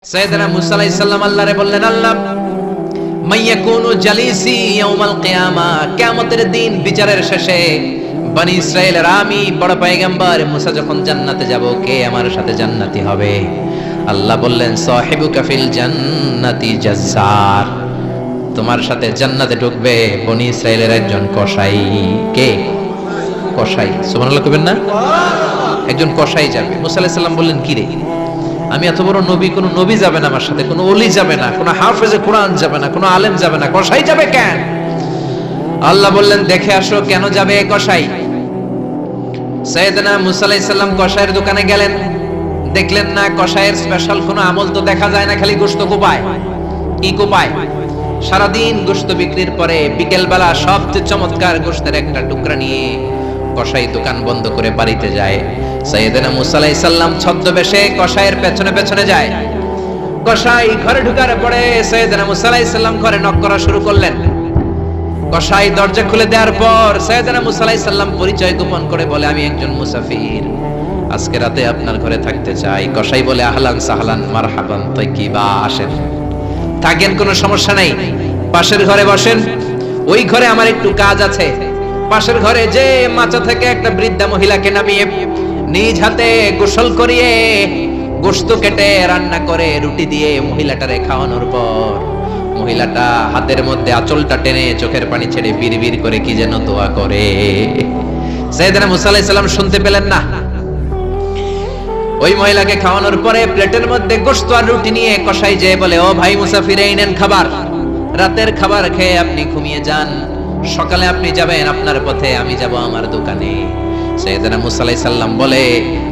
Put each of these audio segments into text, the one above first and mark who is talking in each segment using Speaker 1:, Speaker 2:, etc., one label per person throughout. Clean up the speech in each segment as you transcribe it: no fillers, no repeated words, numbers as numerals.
Speaker 1: সাইয়েদনা মুসা আলাইহিস সালাম আল্লাহরে বললেন, আল্লাহ মাইয়াকুনু জালিসি ইয়াউমাল কিয়ামা, কিয়ামতের দিন বিচারের শেষে বনি ইসরাইলের আমি বড় পয়গম্বর মুসা যখন জান্নাতে যাব, কে আমার সাথে জান্নাতি হবে? আল্লাহ বললেন, সাহিবুকা ফিল জান্নাতি জাজ্জার, তোমার সাথে জান্নাতে ঢুকবে বনি ইসরাইলের একজন কসাই। কে? কসাই। সুবহানাল্লাহ কইবেন না? একজন কসাই যাবে। মুসা আলাইহিস সালাম বললেন, কি রে, আমি এত বড় নবী, কোন নবী যাবে না আমার সাথে, কোন ওলি যাবে না, কোন হাফেজে কোরআন যাবে না, কোন আলেম যাবে না, কসাই যাবে কেন? আল্লাহ বললেন, দেখে আসো কেন যাবে কসাই। সাইয়েদনা মুসা আলাইহিস সালাম কসাইয়ের দোকানে গেলেন, দেখলেন না কসাইয়ের স্পেশাল কোনো আমল তো দেখা যায় না, খালি গোশত কোপায়। কি কোপায়? সারাদিন গোশত বিক্রির পরে বিকেল বেলা সবচেয়ে চমৎকার গোশতের একটা টুকরা নিয়ে কসাই দোকান বন্ধ করে বাড়িতে যায়। সাইয়েদনা মুসা আলাইহিস সালাম ছদ্মবেশে কসাইয়ের পেছনে পেছনে যায়। কসাই ঘরে ঢুকার পরে সাইয়েদনা মুসা আলাইহিস সালাম ঘরে নক করা শুরু করলেন। কসাই দরজা খুলে দেওয়ার পর সাইয়েদনা মুসা আলাইহিস সালাম পরিচয় গোপন করে বলে, আমি একজন মুসাফির, আজকে রাতে আপনার ঘরে থাকতে চাই। কসাই বলে, আহলান সাহলান মারহাবান তাইয়িবা, আসেন, থাকেন, কোনো সমস্যা নাই, পাশের ঘরে বসেন, ওই ঘরে আমার একটু কাজ আছে। পাশের ঘরে যে মাচা থেকে একটা বৃদ্ধা মহিলাকে নামিয়ে নিজ হাতে গোসল করিয়ে গোশত কেটে রান্না করে রুটি দিয়ে মহিলাটারে খাওয়ানোর পর মহিলাটা হাতের মধ্যে আঁচলটা টেনে চোখের পানি ছেড়ে বিড়বিড় করে কি যেন দোয়া করে। সাইয়েদনা মুসা আলাইহিস সালাম শুনতে পেলেন না। ওই মহিলাকে খাওয়ানোর পরে প্লেটের মধ্যে গোশত আর রুটি নিয়ে কসাই যেয়ে বলে, ও ভাই মুসাফির, এই নেন খাবার, রাতের খাবার খেয়ে আপনি ঘুমিয়ে যান, সকালে আপনি যাবেন আপনার পথে, আমি যাব আমার দোকানে। সাইয়েদনা মুসা আলাইহিস সালাম বলে,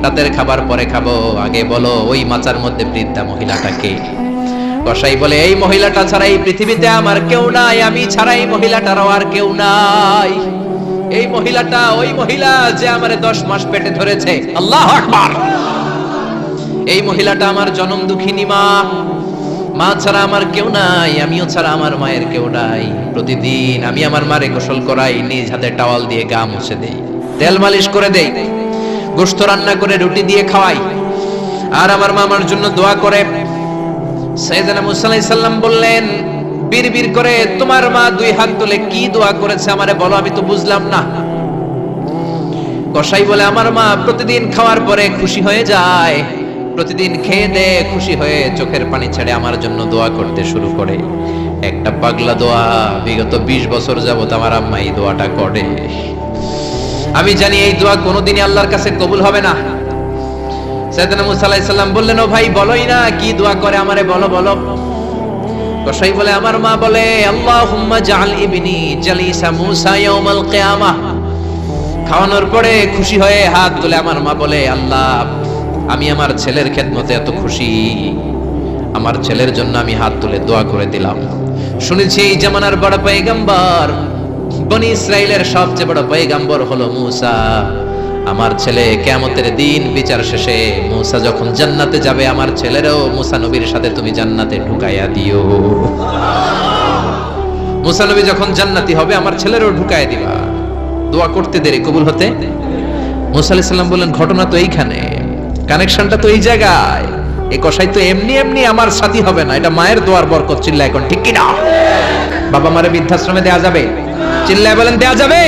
Speaker 1: রাতের খাবার পরে খাবো, আগে বলো ওই মাচার মধ্যে বৃদ্ধা মহিলাটাকে। কসাই বলে, এই মহিলাটা ছাড়া এই পৃথিবীতে আমার কেউ নাই, আমি ছাড়া এই মহিলাটারও আর কেউ নাই। এই মহিলাটা ওই মহিলা যে আমারে 10 মাস পেটে ধরেছে। আল্লাহু আকবার। এই মহিলাটা আমার জনম দুঃখিনী মা, মা ছাড়া আমার কেউ নাই, আমিও ছাড়া আমার মায়ের কেউ নাই। প্রতিদিন আমি আমার মারে গোসল করাই, নিজ হাতে টাওয়াল দিয়ে গা মুছে দেই, তেল মালিশ করে দেই, গোশত রান্না করে রুটি দিয়ে খাওয়াই, আর আমার মা আমার জন্য দোয়া করে। সাইয়েদনা মুসা আলাইহিস সালাম বললেন, বিড়বিড় করে তোমার মা 2 হাত তুলে কি দোয়া করেছে আমারে বলো, আমি তো বুঝলাম না। কসাই বলে, আমার মা প্রতিদিন খাওয়ার পরে খুশি হয়ে যায়, প্রতিদিন খেয়ে দে খুশি হয়ে চোখের পানি ছেড়ে আমার জন্য দোয়া করতে শুরু করে। একটা পাগলা দোয়া, বিগত 20 বছর যাবত আমার আম্মা এই দোয়াটা করে। আমি জানি এই দোয়া কোনোদিনই আল্লাহর কাছে কবুল হবে না। সাইয়েদনা মুসা আলাইহিস সালাম বললেন, ও ভাই বলোই না কি দোয়া করে, আমারে বলো বলো। কসাই বলে, আমার মা বলে, আল্লাহুম্মা জাআল ইবনি জালিসা মুসা ইয়াউমাল কিয়ামাহ। খাওয়ানোর পরে খুশি হয়ে হাত তুলে আমার মা বলে, আল্লাহ আমি আমার ছেলের খেদমতে এত খুশি, আমার ছেলের জন্য আমি হাত তুলে দোয়া করে দিলাম। শুনেছি এই জামানার বড় পয়গম্বর, বনি ইসরাইলের সবচেয়ে বড় পয়গম্বর হলো মুসা। আমার ছেলে কিয়ামতের দিন বিচার শেষে মুসা যখন জান্নাতে যাবে, আমার ছেলেরও মুসা নবীর সাথে তুমি জান্নাতে ঢুকাইয়া দিও। মুসা নবী যখন জান্নাতি হবে, আমার ছেলেরও ঢুকাইয়া দিবা। দোয়া করতে দেরি, কবুল হতে। মুসা আলাইহিস সালাম বললেন, ঘটনা তো এইখানে, কানেকশনটা তো এই জায়গায়। এই কসাই তো এমনি এমনি আমার সাথী হবে না, এটা মায়ের দোয়ার বরকত। চিল্লা এখন ঠিক কি না? বাবা মারে বৃদ্ধাশ্রমে দেয়া যাবে? চিল্লায় বলেন, দেয়া যাবে?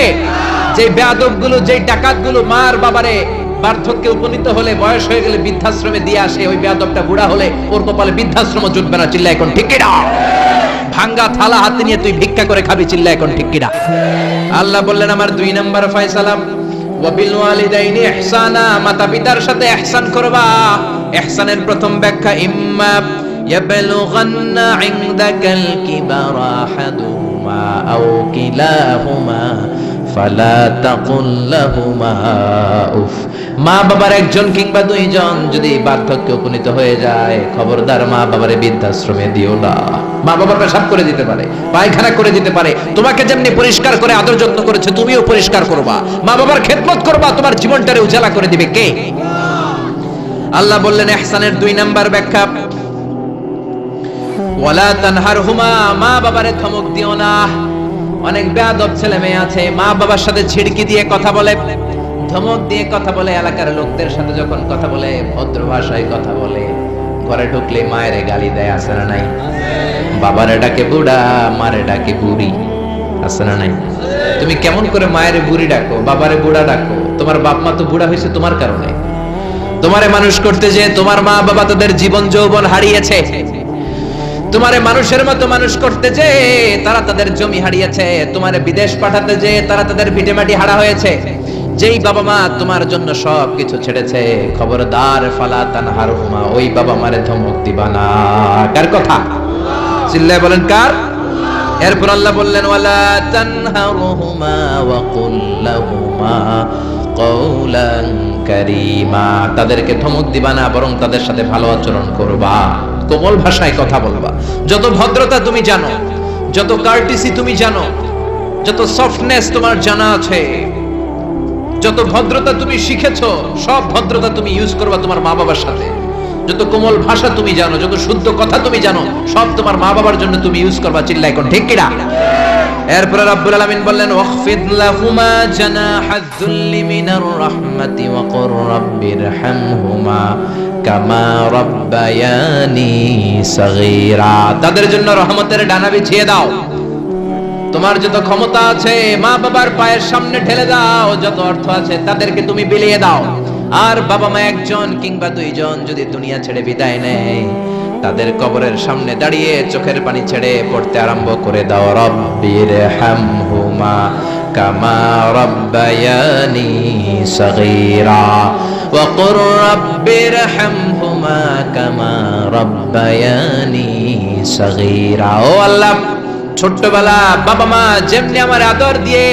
Speaker 1: যে বেয়াদব গুলো, যে ডাকাত গুলো মার বাবারে বার্ধক্যে উপনীত হলে, বয়স হয়ে গেলে বৃদ্ধাশ্রমে দিয়ে আসে, ওই বেয়াদবটা বুড়া হলে ওর কপালে বৃদ্ধাশ্রম জুটবে না। চিল্লা এখন ঠিক কি না? ভাঙ্গা থালা হাতে নিয়ে তুই ভিক্ষা করে খাবি। চিল্লা এখন ঠিক কি না? আল্লাহ বললেন, আমার 2 নাম্বার ফয়সালা, ওয়াবিল ওয়ালিদাইনি ইহসানা, মাতা পিতার সাথে ইহসান করবা। ইহসানের প্রথম ব্যাখ্যা, ইম্মা ইয়াবলুগান্না ইনদাকাল কিবারা আহাদুহুমা আও কিলাহুমা ফালা তাকুল লাহুমা উফ। মা বাবার একজন কিংবা 2 জন যদি বার্ধক্যে উপনীত হয়ে যায়, খবরদার মা বাবারে বৃদ্ধাশ্রমে দিও না। মা বাবা পেশাব করে দিতে পারে, পায়খানা করে দিতে পারে, তোমাকে যেমনি পরিষ্কার করে আদর যত্ন করেছে, তুমিও পরিষ্কার করবা, মা বাবার খেদমত করবা, তোমার জীবনটারে উজালা করে দিবে কে? আল্লাহ বললেন, ইহসানের 2 নাম্বার ব্যাখ্যা, ওয়ালা তানহারহুমা, মা বাবারে ধমক দিও না। অনেক বেয়াদব ছেলে মেয়ে আছে, মা বাবার সাথে ঝিড়কি দিয়ে কথা বলে, ধমক দিয়ে কথা বলে, এলাকার লোকদের সাথে যখন কথা বলে ভদ্র ভাষায় কথা বলে, ঘরে ঢুকলে মায়ের গালি দেয়, আছে না নাই? বাবারে ডাকে বুড়া, মারে ডাকে বুড়ি, আছে না নাই? তুমি কেমন করে মায়ের বুড়ি ডাকো, বাবারে বুড়া ডাকো? তোমার বাপ মা তো বুড়া হয়েছে তোমার কারণে। তোমারে মানুষ করতে যে তোমার মা বাবা তাদের জীবন যৌবন হারিয়েছে। তোমারে মানুষের মতো মানুষ করতে যে তারা তাদের জমি হারিয়েছে। তোমারে বিদেশ পাঠাতে যে তারা তাদের ভিটেমাটি হারা হয়েছে। যেই বাবা মা তোমার জন্য সব কিছু ছেড়েছে, খবরদার ফালা তানহারহুমা, ওই বাবা মারে ধমক দিবা না। কার কথা? চিল্লায় বলেন কার? এরপর আল্লাহ বললেন ওয়ালা তানহারহুমা ওয়া কুল লাহুমা কওলান কারীমা, তাদেরকে ধমক দিবা না, বরং তাদের সাথে ভালো আচরণ করবা, কোমল ভাষায় কথা বলবা। যত ভদ্রতা তুমি জানো, যত কার্টিসি তুমি জানো, যত সফটনেস তোমার জানা আছে, যত ভদ্রতা তুমি শিখেছো, সব ভদ্রতা তুমি ইউজ করবা তোমার মা বাবার সাথে। যত কোমল ভাষা তুমি জানো, যত শুদ্ধ কথা তুমি জানো, সব তোমার মা বাবার জন্য তুমি ইউজ করবা। চিল্লায় কোন ঠিক কিনা? এরপরে রব্বুল আলামিন বললেন ওয়াখফিদ লাহুমা জানাহায যুল্লি মিনার রাহমাতি ওয়া কুর রাব্বিরহামহুমা কামা রাব্বায়ানি সাগীরা, তাদের জন্য রহমতের ডানা বিছিয়ে দাও। তোমার যত ক্ষমতা আছে মা বাবার পায়ের সামনে ঢেলে দাও, যত অর্থ আছে তাদেরকে তুমি বিলিয়ে দাও। আর বাবা মা একজন কিংবা দুইজন যদি দুনিয়া ছেড়ে বিদায় নেয়, তাদের কবরের সামনে দাঁড়িয়ে চোখের পানি ছেড়ে পড়তে আরম্ভ করে দাও রব্বিরহামহুমা কামা রাব্বায়ানি সাগীরা ওয়া কুর রাব্বিরহামহুমা কামা রাব্বায়ানি সাগীরা। ও আল্লাহ, ছোট্টবেলা বাবা মা যেমনি আমার আদর দিয়ে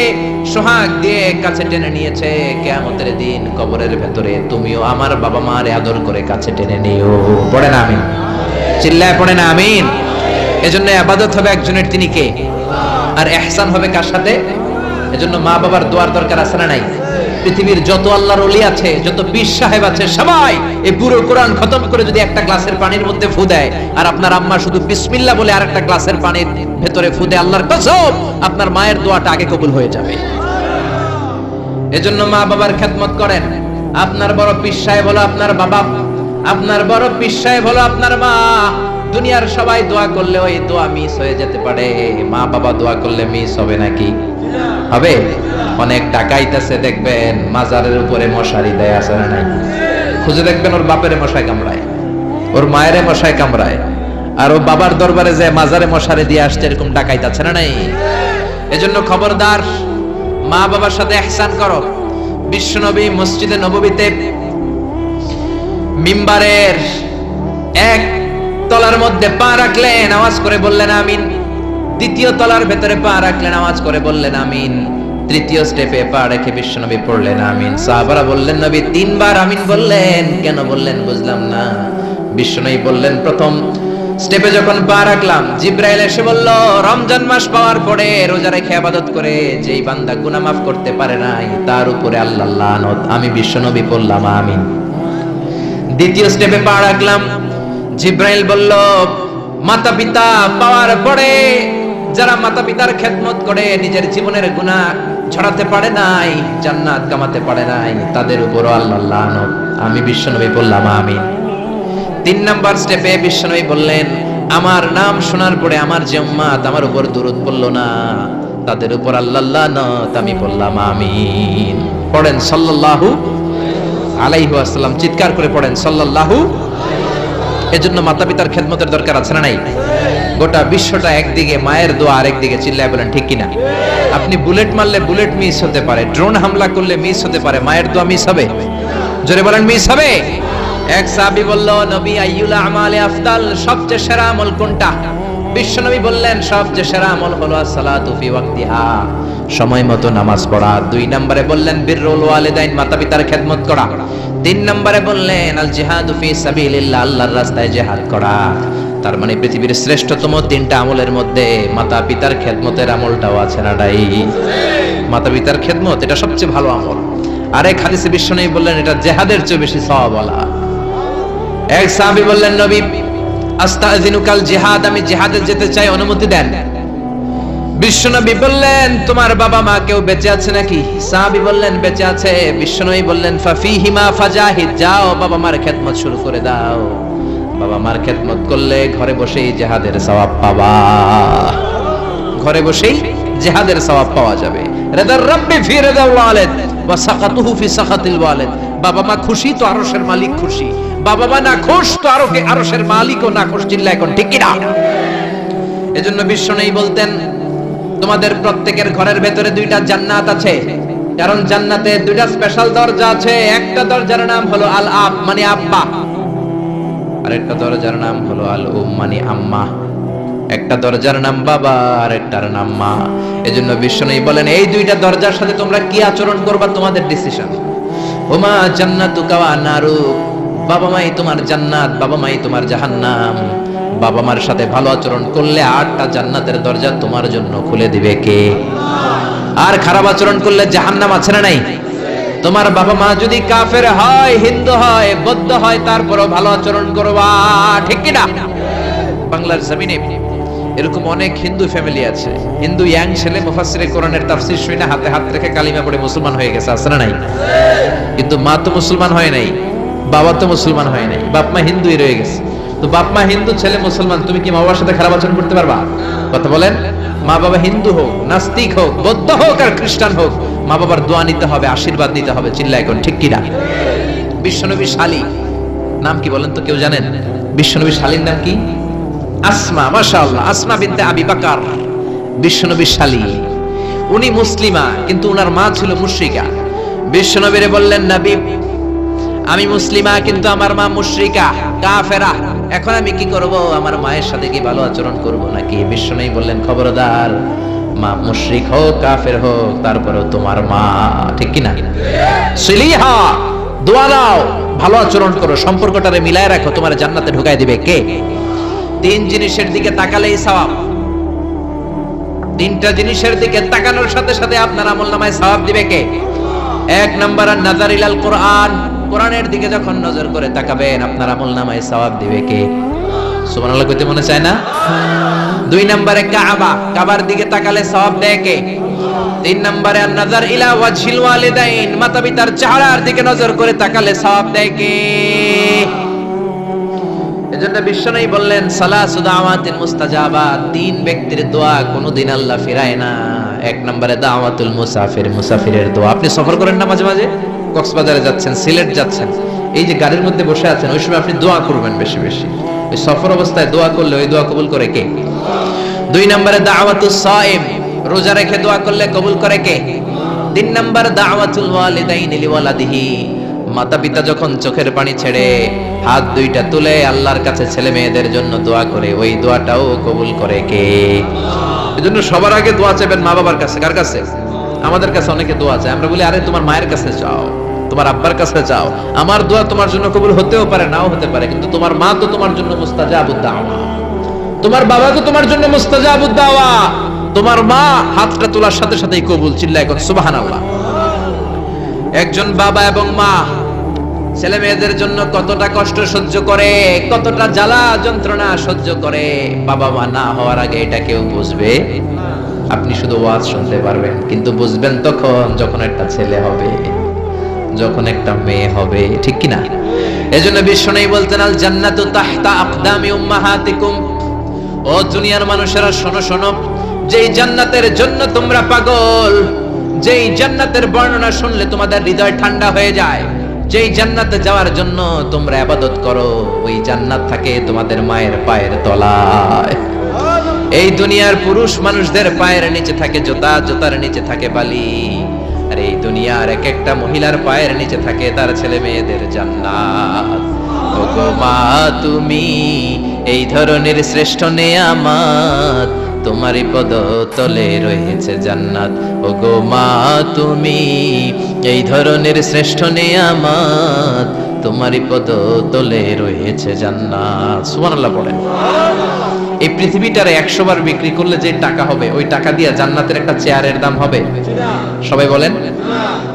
Speaker 1: সোহাগ দিয়ে কাছে টেনে নিয়েছে, কিয়ামতের দিন কবরের ভেতরে তুমিও আমার বাবা মারে আদর করে কাছে টেনে নিও। পড়েন আমিন, চিল্লায় পড়েন আমিন। এজন্য ইবাদত হবে একজনের, তিনি কে? আর ইহসান হবে কার সাথে? এজন্য মা বাবার দোয়ার দরকার আছে না নাই? পৃথিবীর যত আল্লাহর ওলি আছে, যত পীর সাহেব আছে, সবাই এই পুরো কোরআন খতম করে যদি একটা গ্লাসের পানির মধ্যে ফু দেয়, আর আপনার আম্মা শুধু বিসমিল্লাহ বলে আরেকটা গ্লাসের পানির ভেতরে ফু দেয়, আল্লাহর কসম আপনার মায়ের দোয়াটা আগে কবুল হয়ে যাবে। এজন্য মা বাবার খেদমত করেন। আপনার বড় পীর সাহেব হলো আপনার বাবা, আপনার বড় পীর সাহেব হলো আপনার মা। দুনিয়ার সবাই দোয়া করলে ওই দোয়া মিস হয়ে যেতে পারে, মা বাবা দোয়া করলে মিস হবে নাকি? হবে। অনেক ডাকাইতেছে দেখবেন মাজারের উপরে মশারি দেয়, আছে না নাই? খুঁজে দেখবেন ওর বাপের মশায় কামড়ায়, ওর মায়ের মশায় কামড়ায়, আর ও বাবার দরবারে যায় মাজারে মশারি দিয়ে আসছে, এরকম ডাকাইত আছে না নাই? এজন্য খবরদার, মা বাবার সাথে ইহসান করো। বিশ্বনবী মসজিদে নববীতে মিম্বারের এক তলার মধ্যে পা রাখলেন, আওয়াজ করে বললেন আমিন। দ্বিতীয় তলার ভেতরে পা রাখলেন, আওয়াজ করে বললেন আমিন। তৃতীয় স্টেপে পা রেখে বিশ্বনবী পড়লেন আমিন। সাহাবারা বললেন নবী তিনবার আমিন বললেন, কেন বললেন বুঝলাম না। বিশ্বনবী বললেন প্রথম স্টেপে যখন পা রাখলাম, জিব্রাইল এসে বলল রমজান মাস পাওয়ার পরে রোজা রেখে ইবাদত করে যেই বান্দা গুনাহ মাফ করতে পারে নাই, তার উপরে আল্লাহর লানত। আমি বিশ্বনবী বললাম আমিন। দ্বিতীয় স্টেপে পা রাখলাম, জিব্রাইল বলল মাতা পিতা পাওয়ার পরে যারা মাতা পিতার খেদমত করে নিজের জীবনের গুনাহ ঝরাতে পারে নাই, জান্নাত কামাতে পারে নাই, তাদের উপরও আল্লাহর লানত। আমি বিশ্বনবী বললাম আমিন। 3 নাম্বার স্টেপে বিশ্বনবী বললেন আমার নাম শোনার পরে আমার যে উম্মত আমার উপর দুরূদ পড়লো না, তাদের উপর আল্লাহর লানত। আমি বললাম আমিন। পড়েন সাল্লাল্লাহু আলাইহি ওয়াসাল্লাম, চিৎকার করে পড়েন সাল্লাল্লাহু। এজন্য মাতা পিতার খেদমতের দরকার আছে না নাই? গোটা বিশ্বটা একদিকে, মায়ের দোয়া আরেকদিকে। চিল্লায় বলেন ঠিক কিনা? আপনি বুলেট মারলে বুলেট মিস হতে পারে, ড্রোন হামলা করলে মিস হতে পারে, মায়ের দোয়া মিস হবে? জোরে বলেন মিস হবে? এক সাহাবী বলল নবী আইয়ুল আমালে আফদাল, সবচেয়ে সেরা আমল কোনটা? বিশ্বনবী বললেন সবচেয়ে সেরা আমল হলো সালাতু ফি ওয়াক্তিহা, সময় মতো নামাজ পড়া। 2 নম্বরে বললেন বিররুল ওয়ালিদাইন, মাতা পিতার খেদমত করা। 3 নম্বরে বললেন আল জিহাদু ফি সাবিলিল্লাহ, আল্লাহর রাস্তায় জিহাদ করা। তার মানে পৃথিবীর শ্রেষ্ঠতম 3টা আমলের মধ্যে মাতা পিতার খেদমতের আমলটাও আছে না নাই? মাতা পিতার খেদমত এটা সবচেয়ে ভালো আমল। আরেক হাদিসে বিশ্বনবী বললেন এটা জিহাদের চেয়ে বেশি সওয়াবওয়ালা। এক সাহাবী বললেন নবী আস্তাযিনুকাল জিহাদ, আমি জিহাদে যেতে চাই, অনুমতি দেন। বিশ্বনবী বললেন তোমার বাবা মা কেউ বেঁচে আছে নাকি? সাহাবী বললেন বেঁচে আছে। বিশ্বনবী বললেন ফাফিহিমা ফাজাহিদ, যাও বাবা মার খেদমত শুরু করে দাও। বাবা মার খেদমত করলে ঘরে বসেই জিহাদের সওয়াব পাবা, ঘরে বসেই জিহাদের সওয়াব পাওয়া যাবে। রিদার রাব্বি ফি রিদাল ওয়ালিদ ওয়া সাকাতুহু ফি সাকাতিল ওয়ালিদ। বাবা মা খুশি তো আরশের মালিক খুশি, বাবা মা না খুশ তো আরশের মালিকও না খুশ। চিল্লা এখন ঠিক কি না? এজন্য বিশ্বনবী বলতেন তোমাদের প্রত্যেকের ঘরের ভেতরে দুইটা জান্নাত আছে, কারণ জান্নাতে দুইটা স্পেশাল দরজা আছে। একটা দরজার নাম হলো আল আব মানে আব্বা, আর একটা দরজার নাম হলো আল উম মানে আম্মা। একটা দরজার নাম বাবা আর একটার নাম মা। এজন্য বিশ্বনবী বলেন এই দুইটা দরজার সাথে তোমরা কি আচরণ করবা তোমাদের ডিসিশন। ওমা জান্নাতুকা ওয়া নারু, বাবা মাই তোমার জান্নাত, বাবা মাই তোমার জাহান্নাম। বাবা মার সাথে ভালো আচরণ করলে 8টা জান্নাতের দরজা তোমার জন্য খুলে দিবে কে? আর খারাপ আচরণ করলে জাহান্নাম আছে না নাই? তোমার বাবা মা যদি কাফের হয়, হিন্দু হয়, বৌদ্ধ হয়, তারপরও ভালো আচরণ করবা, ঠিক কি না? বাংলার জমিনে এরকম অনেক হিন্দু ফ্যামিলি আছে, হিন্দু ইয়াং ছেলে মুফাসসিরে কোরআনের তাফসীর শুনে হাতে হাত রেখে কালিমা পড়ে মুসলমান হয়ে গেছে, আছে না নাই? কিন্তু মা তো মুসলমান হয় নাই, বাবা তো মুসলমান হয় নাই, বাপ মা হিন্দুই রয়ে গেছে। তো বাপ মা হিন্দু, ছেলে মুসলমান, তুমি কি মা বাবার সাথে খারাপ আচরণ করতে পারবা? কথা বলেন। মা বাবা হিন্দু হোক, নাস্তিক হোক, বৌদ্ধ হোক আর খ্রিস্টান হোক, মা বাবার দোয়া নিতে হবে, আশীর্বাদ নিতে হবে। চিল্লা এখন ঠিক কি না? বিশ্বনবী শালী নাম কি বলেন তো, কেউ জানেন বিশ্বনবী শালীর নাম কি? আসমা। মাশাআল্লাহ, আসমা বিনতে আবি বকর বিশ্বনবীর শালী। উনি মুসলিমা, কিন্তু উনার মা ছিল মুশরিকা। বিশ্বনবীরে বললেন নবী আমি মুসলিমা কিন্তু আমার মা মুশরিকা কাফেরা, এখন আমি কি করব? আমার মায়ের সাথে কি ভালো আচরণ করব নাকি? বিশ্বনবী বললেন খবরদার, মা মুশরিক হোক কাফের হোক তারপরেও তোমার মা, ঠিক কি না? সিলিহা, দোয়া দাও, ভালো আচরণ করো, সম্পর্কটারে মিলায় রাখো, তোমার জান্নাতে ঢুকায় দিবে কে? 3 জিনিসের দিকে তাকালেই সওয়াব। 3টা জিনিসের দিকে তাকানোর সাথে সাথে আপনার আমলনামায় সওয়াব দিবে কে? 1 নাম্বার নাযার ইলাল কোরআন, কোরআনের দিকে যখন নজর করে তাকাবেন আপনার আমলনামায় সওয়াব দিবে কে? সুবহানাল্লাহ কইতে মনে চায় না? 2 নম্বরে কাবা, কাবার দিকে তাকালে সওয়াব দেয় কে? 3 নম্বরে নাযার ইলা ওয়াজহিল ওয়ালিদাইন, মাতা-পিতার চেহারার দিকে নজর করে তাকালে সওয়াব দেয় কে? এজন্য বিশ্বনবী বললেন সালাসু দাওয়াতিন মুস্তাজাবাত, 3 ব্যক্তির দোয়া কোনদিন আল্লাহ ফিরায় না। 1 নম্বরে দাওয়াতুল মুসাফির, মুসাফিরের দোয়া। আপনি সফর করেন না মাঝে মাঝে, কক্সবাজারে যাচ্ছেন, সিলেট যাচ্ছেন, এই যে গাড়ির মধ্যে বসে আছেন, ওই সময় আপনি দোয়া করবেন বেশি বেশি। ওই সফর অবস্থায় দোয়া করলে ওই দোয়া কবুল করে কে? 2 নম্বরে দাওয়াতুস সাইম, রোজা রেখে দোয়া করলে কবুল করে কে? 3 নম্বর দাওয়াতুল ওয়ালিদাইন লিওয়ালাদিহি, মাতা পিতা যখন চোখের পানি ছেড়ে হাত 2টা তুলে আল্লাহর কাছে ছেলে মেয়েদের জন্য দোয়া করে, ওই দোয়াটাও কবুল করে কে? এজন্য সবার আগে দোয়া চাইবেন মা বাবার কাছে। কার কাছে? আমাদের কাছে অনেকে দোয়া চায়, আমরা বলি আরে তোমার মায়ের কাছে চাও, তোমার আব্বার কাছে চাও। আমার দোয়া তোমার জন্য কবুল হতেও পারে, নাও হতে পারে, কিন্তু তোমার মা তো তোমার জন্য মুস্তাজাবুদ দাওয়া, তোমার বাবা তো তোমার জন্য মুস্তাজাবুদ দাওয়া। তোমার মা হাতটা তোলার সাথে সাথেই কবুল। চিল্লা এখন সুবহানাল্লাহ। একজন বাবা এবং মা ছেলে মেয়েদের জন্য কতটা কষ্ট সহ্য করে, কতটা জ্বালা যন্ত্রণা সহ্য করে, বাবা মা না হওয়ার আগে এটা কেউ বুঝবে? আপনি শুধু ওয়াজ শুনতে পারবেন, কিন্তু বুঝবেন তখন যখন একটা ছেলে হবে, যখন একটা মেয়ে হবে, ঠিক কি না? এজন্য বিশ্বনবী বলতেন আল জান্নাতু তাহতা আকদামি উম্মাহাতিকুম, ও দুনিয়ার মানুষেরা শোনো শোনো, যেই জান্নাতের জন্য তোমরা পাগল, যেই জান্নাতের বর্ণনা শুনলে তোমাদের হৃদয় ঠান্ডা হয়ে যায়, যেই জান্নাতে যাওয়ার জন্য তোমরা ইবাদত করো, ওই জান্নাত থাকে তোমাদের মায়ের পায়ের তলায়। এই দুনিয়ার পুরুষ মানুষদের পায়ের নিচে থাকে জুতা, জুতার নিচে থাকে বালি, আর এই দুনিয়ার এক একটা মহিলার পায়ের নিচে থাকে তার ছেলে মেয়েদের জান্নাত। ওগো মা তুমি এই ধরনের শ্রেষ্ঠ নেয়ামত, তোমারই পদতলে রয়েছে জান্নাত। ওগো মা তুমি এই ধরনের শ্রেষ্ঠ নেয়ামত, তোমারই পদতলে রয়েছে জান্নাত। সুবহানাল্লাহ পড়েন। এই পৃথিবীটারে 100 বার বিক্রি করলে যে টাকা হবে, ওই টাকা দিয়ে জান্নাতের একটা চেয়ারের দাম হবে? সবাই বলেন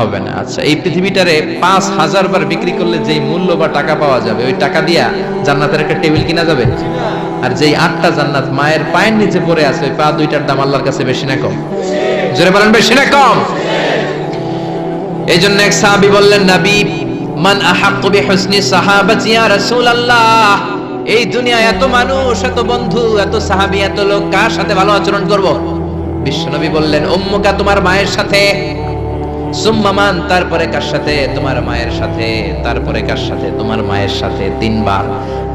Speaker 1: হবে না। আচ্ছা, এই পৃথিবীটারে 5000 বার বিক্রি করলে যেই মূল্য বা টাকা পাওয়া যাবে, ওই টাকা দিয়া জান্নাতের একটা টেবিল কিনা যাবে? আর যেই 8টা জান্নাত মায়ের পায়ের নিচে পড়ে আছে, ওই পা 2টার দাম আল্লাহর কাছে বেশি না কম? জোরে বলেন বেশি না কম? এই জন্য এক সাহাবী বললেন, নবী মান আহাক্কু বিহুসনি সাহাবাতি ইয়া রাসূলুল্লাহ, এই দুনিয়ায় এত মানুষ, এত বন্ধু, এত সাহাবী, এত লোক, কার সাথে ভালো আচরণ করব? বিশ্বনবী বললেন উম্মুকা, তোমার মায়ের সাথে। সুম্মা মান, তারপরে কার সাথে? তোমার মায়ের সাথে। তারপরে কার সাথে? তোমার মায়ের সাথে। 3 বার।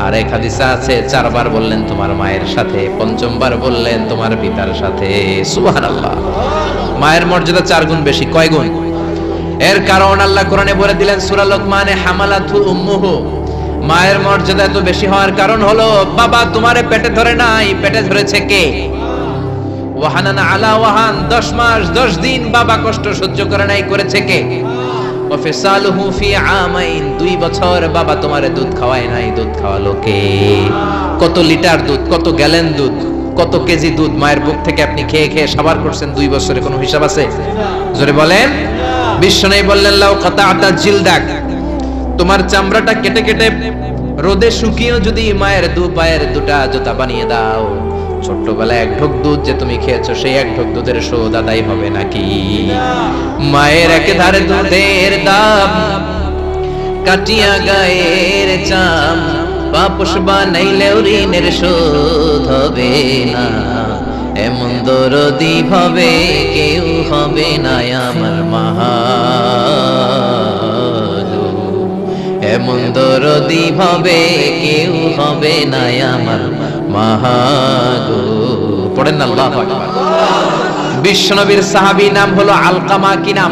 Speaker 1: আর এক হাদিসে আছে 4 বার বললেন তোমার মায়ের সাথে, 5ম বার বললেন তোমার পিতার সাথে। সুবহানাল্লাহ। মায়ের মর্যাদা 4 গুণ বেশি। কয় গুণ? এর কারণ আল্লাহ কোরআনে বলে দিলেন সূরা লোকমানে, হামালাতু উম্মুহু। মায়ের মর্যাদা এত বেশি হওয়ার কারণ হলো বাবা তোমারে পেটে ধরে নাই, পেটে ধরেছে কে? ওয়াহানানা আলা ওয়াহান, 10 মাস 10 দিন বাবা কষ্ট সহ্য করে নাই, করেছে কে? ওয়াফিসালুহু ফি আমাইন, 2 বছর বাবা তোমারে দুধ খাওয়ায় নাই, দুধ খাওয়ালো কে? কত লিটার দুধ, কত গ্যালন দুধ, কত কেজি দুধ মায়ের বুক থেকে আপনি খেয়ে খেয়ে সাবার করছেন 2 বছরে, কোনো হিসাব আছে? জোরে বলেন। বিশ্বনবী বললেন লাউ কাতাআতা জিলদাক, তোমার চামড়াটা কেটে কেটে রোদে শুকিয়েও যদি মায়ের পায়ের 2টা জুতা বানিয়ে দাও, ছোট্টবেলায় 1 ঢোক দুধ যে তুমি খেয়েছো সেই 1 ঢোক দুধের শোধ আদায় হবে নাকি? মায়ের একেধারে দুধের দাম, কাটিয়া গায়ের চাম, পাপস বানাইলেও ঋণের শোধ হবে না। এমন দরদি ভাবে কেউ হবে না আমার মা, এমন দরদি ভাবে কেউ হবে না আমার মাহাগো। পড়েন না আল্লাহু আকবার। বিশ্বনবীর সাহাবী নাম হলো আলকামা। কি নাম?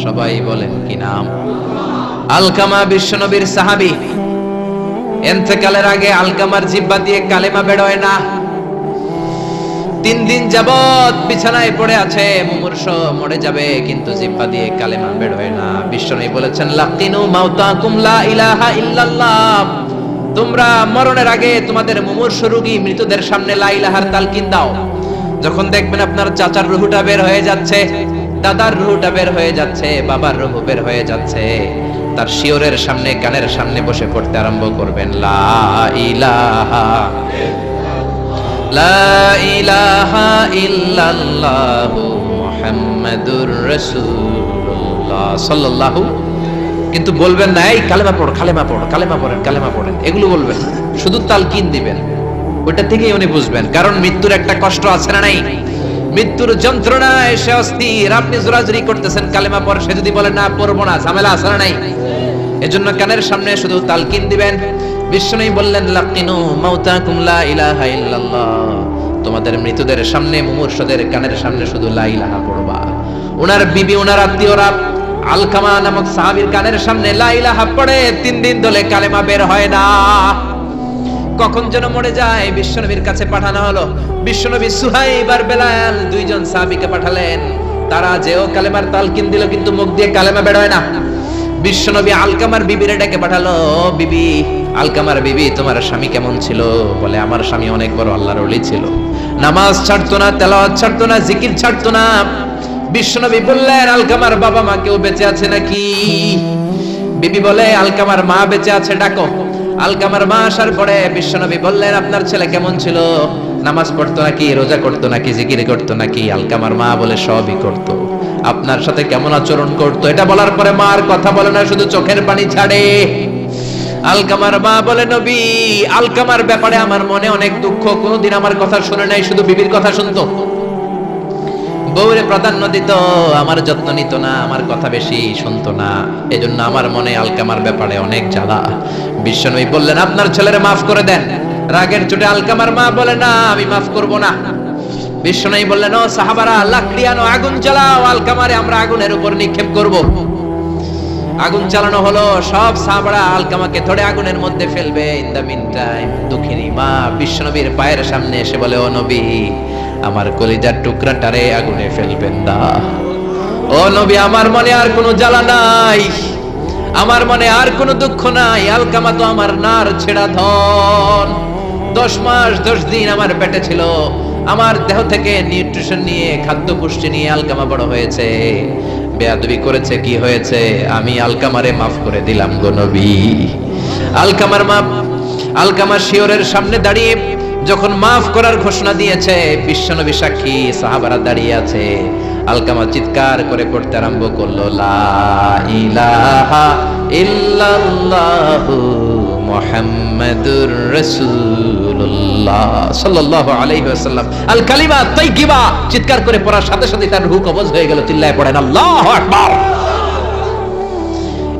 Speaker 1: সবাই বলেন কি নাম? আলকামা বিশ্বনবীর সাহাবী। ইন্তেকালের আগে আলকামার জিহ্বা দিয়ে কালেমা বের হয় না। 3 দিন যাবত বিছানায় পড়ে আছে, মুমূর্ষ, মরে যাবে, কিন্তু জিহ্বা দিয়ে কালেমা বের হয় না। বিশ্বনবী বলেছেন লাকিনু মাউতাকুম লা ইলাহা ইল্লাল্লাহ, তোমরা মরণের আগে তোমাদের মুমূর্ষ রোগী মৃতদের সামনে লা ইলাহার তালকিন দাও। যখন দেখবেন আপনার চাচার রুহুটা বের হয়ে যাচ্ছে, দাদার রুহুটা বের হয়ে যাচ্ছে, বাবার রুহু বের হয়ে যাচ্ছে, তার শিওরের সামনে, কানের সামনে বসে পড়তে আরম্ভ করবেন লা ইলাহা লা ইলাহা ইল্লাল্লাহু মুহাম্মাদুর রাসূলুল্লাহ সাল্লাল্লাহু। কিন্তু বলবেন না এই কালেমা পড়, কালেমা পড়, কালেমা পড়েন, কালেমা পড়েন, এগুলো বলবেন না। শুধু তালকিন দিবেন, ওটা থেকেই উনি বুঝবেন। কারণ মৃত্যুর একটা কষ্ট আছে না নাই? মৃত্যুর যন্ত্রণায় সে অস্থির, আপনি জোরাজুরি করতেছেন কালেমা পড়, সে যদি বলে না পড়বো না, ঝামেলা আছে না নাই? এজন্য কানের সামনে শুধু তালকিন দিবেন। বিশ্বনবী বললেন লাকিনু মাউতাকুম লা ইলাহা ইল্লাল্লাহ, তোমাদের মৃতদের সামনে, মুমূর্ষদের কানের সামনে শুধু লা ইলাহা পড়বা। ওনার বিবি, ওনার আত্মীয়রা আলকামা নামক সাহাবীর কানের সামনে লা ইলাহা পড়ে 3 দিন ধরে কালেমা বের হয় না। কখন যেন মরে যায়, বিশ্বনবীর কাছে পাঠানো হলো। বিশ্বনবী সুহাইব আর বেলাল 2 জন সাহাবীকে পাঠালেন, তারা যেও কালেমার তালকিন দিল, কিন্তু মুখ দিয়ে কালেমা বের হয় না। বিশ্বনবী আলকামার বিবিরে ডেকে পাঠালো, বিবি, আলকামার বিবি, তোমার স্বামী কেমন ছিল? বলে আমার স্বামী অনেক বড় আল্লাহর ওলি ছিল, নামাজ ছাড়তো না, তেলাওয়াত ছাড়তো না, জিকির ছাড়তো না। বিশ্বনবী বললেন আলকামার বাবা মা কেউ বেঁচে আছে নাকি? বিবি বলে আলকামার মা বেঁচে আছে, ডাকো। আলকামার মা আসার পরে বিশ্বনবী বললেন আপনার ছেলে কেমন ছিল? নামাজ পড়তো নাকি, রোজা করতো নাকি, জিকির করতো নাকি? আলকামার মা বলে সবই করতো। আপনার সাথে কেমন আচরণ করতো? এটা বলার পরে মা আর কথা বলে না, শুধু চোখের পানি ছাড়ে। আলকামার মা বলে নবী, আলকামার ব্যাপারে আমার মনে অনেক দুঃখ, কোনোদিন আমার কথা শুনে নাই, শুধু বিবির কথা শুনতো, বউরে প্রাধান্য দিত, আমার যত্ন নিত না, আমার কথা বেশি শুনতো না, এজন্য আমার মনে আলকামার ব্যাপারে অনেক জ্বালা। বিশ্বনবী বললেন আপনার ছেলেরে মাফ করে দেন। রাগের চোটে আলকামার মা বলে না, আমি মাফ করব না। বিশ্বনবী বললেন ও সাহাবারা, লাকড়ি আনো, আগুন জ্বালাও, আলকামারে আমরা আগুনের উপর নিক্ষেপ করব। আগুন চালানো হলো, সব সাহাবারা আলকামাকে ধরে আগুনের মধ্যে ফেলবে। ইন দা মিন টাইম দুঃখিনী মা বিশ্বনবীর পায়ের সামনে এসে বলে ও নবী, আমার কলিজার টুকরাটারে আগুনে ফেলবেন না। ও নবী, আমার মনে আর কোনো জ্বালা নাই, আমার মনে আর কোনো দুঃখ নাই। আলকামা তো আমার নার ছেড়া ধন, 10 মাস 10 দিন আমার পেটে ছিল, আমার দেহ থেকে নিউট্রিশন নিয়ে, খাদ্য পুষ্টি নিয়ে আলকামা বড় হয়েছে। বেয়াদবি করেছে, কি হয়েছে? আমি আলকামারে মাফ করে দিলাম গো নবী। আলকামার মা, আলকামার শিওরের সামনে দাঁড়িয়ে যখন মাফ করার ঘোষণা দিয়েছে, বিশ্বনবী সাক্ষী, সাহাবারা দাঁড়িয়ে আছে। আলকামা চিৎকার করে পড়তে আরম্ভ করলো লা ইলাহা ইল্লাল্লাহু মুহাম্মাদুর রাসূলুল্লাহ সাল্লাল্লাহু আলাইহি ওয়াসাল্লাম। আল কালিমা তাইয়্যিবা চিৎকার করে পড়ার সাথে সাথে তার রূহ কবজ হয়ে গেল। চিল্লায়ে পড়েন আল্লাহু আকবার।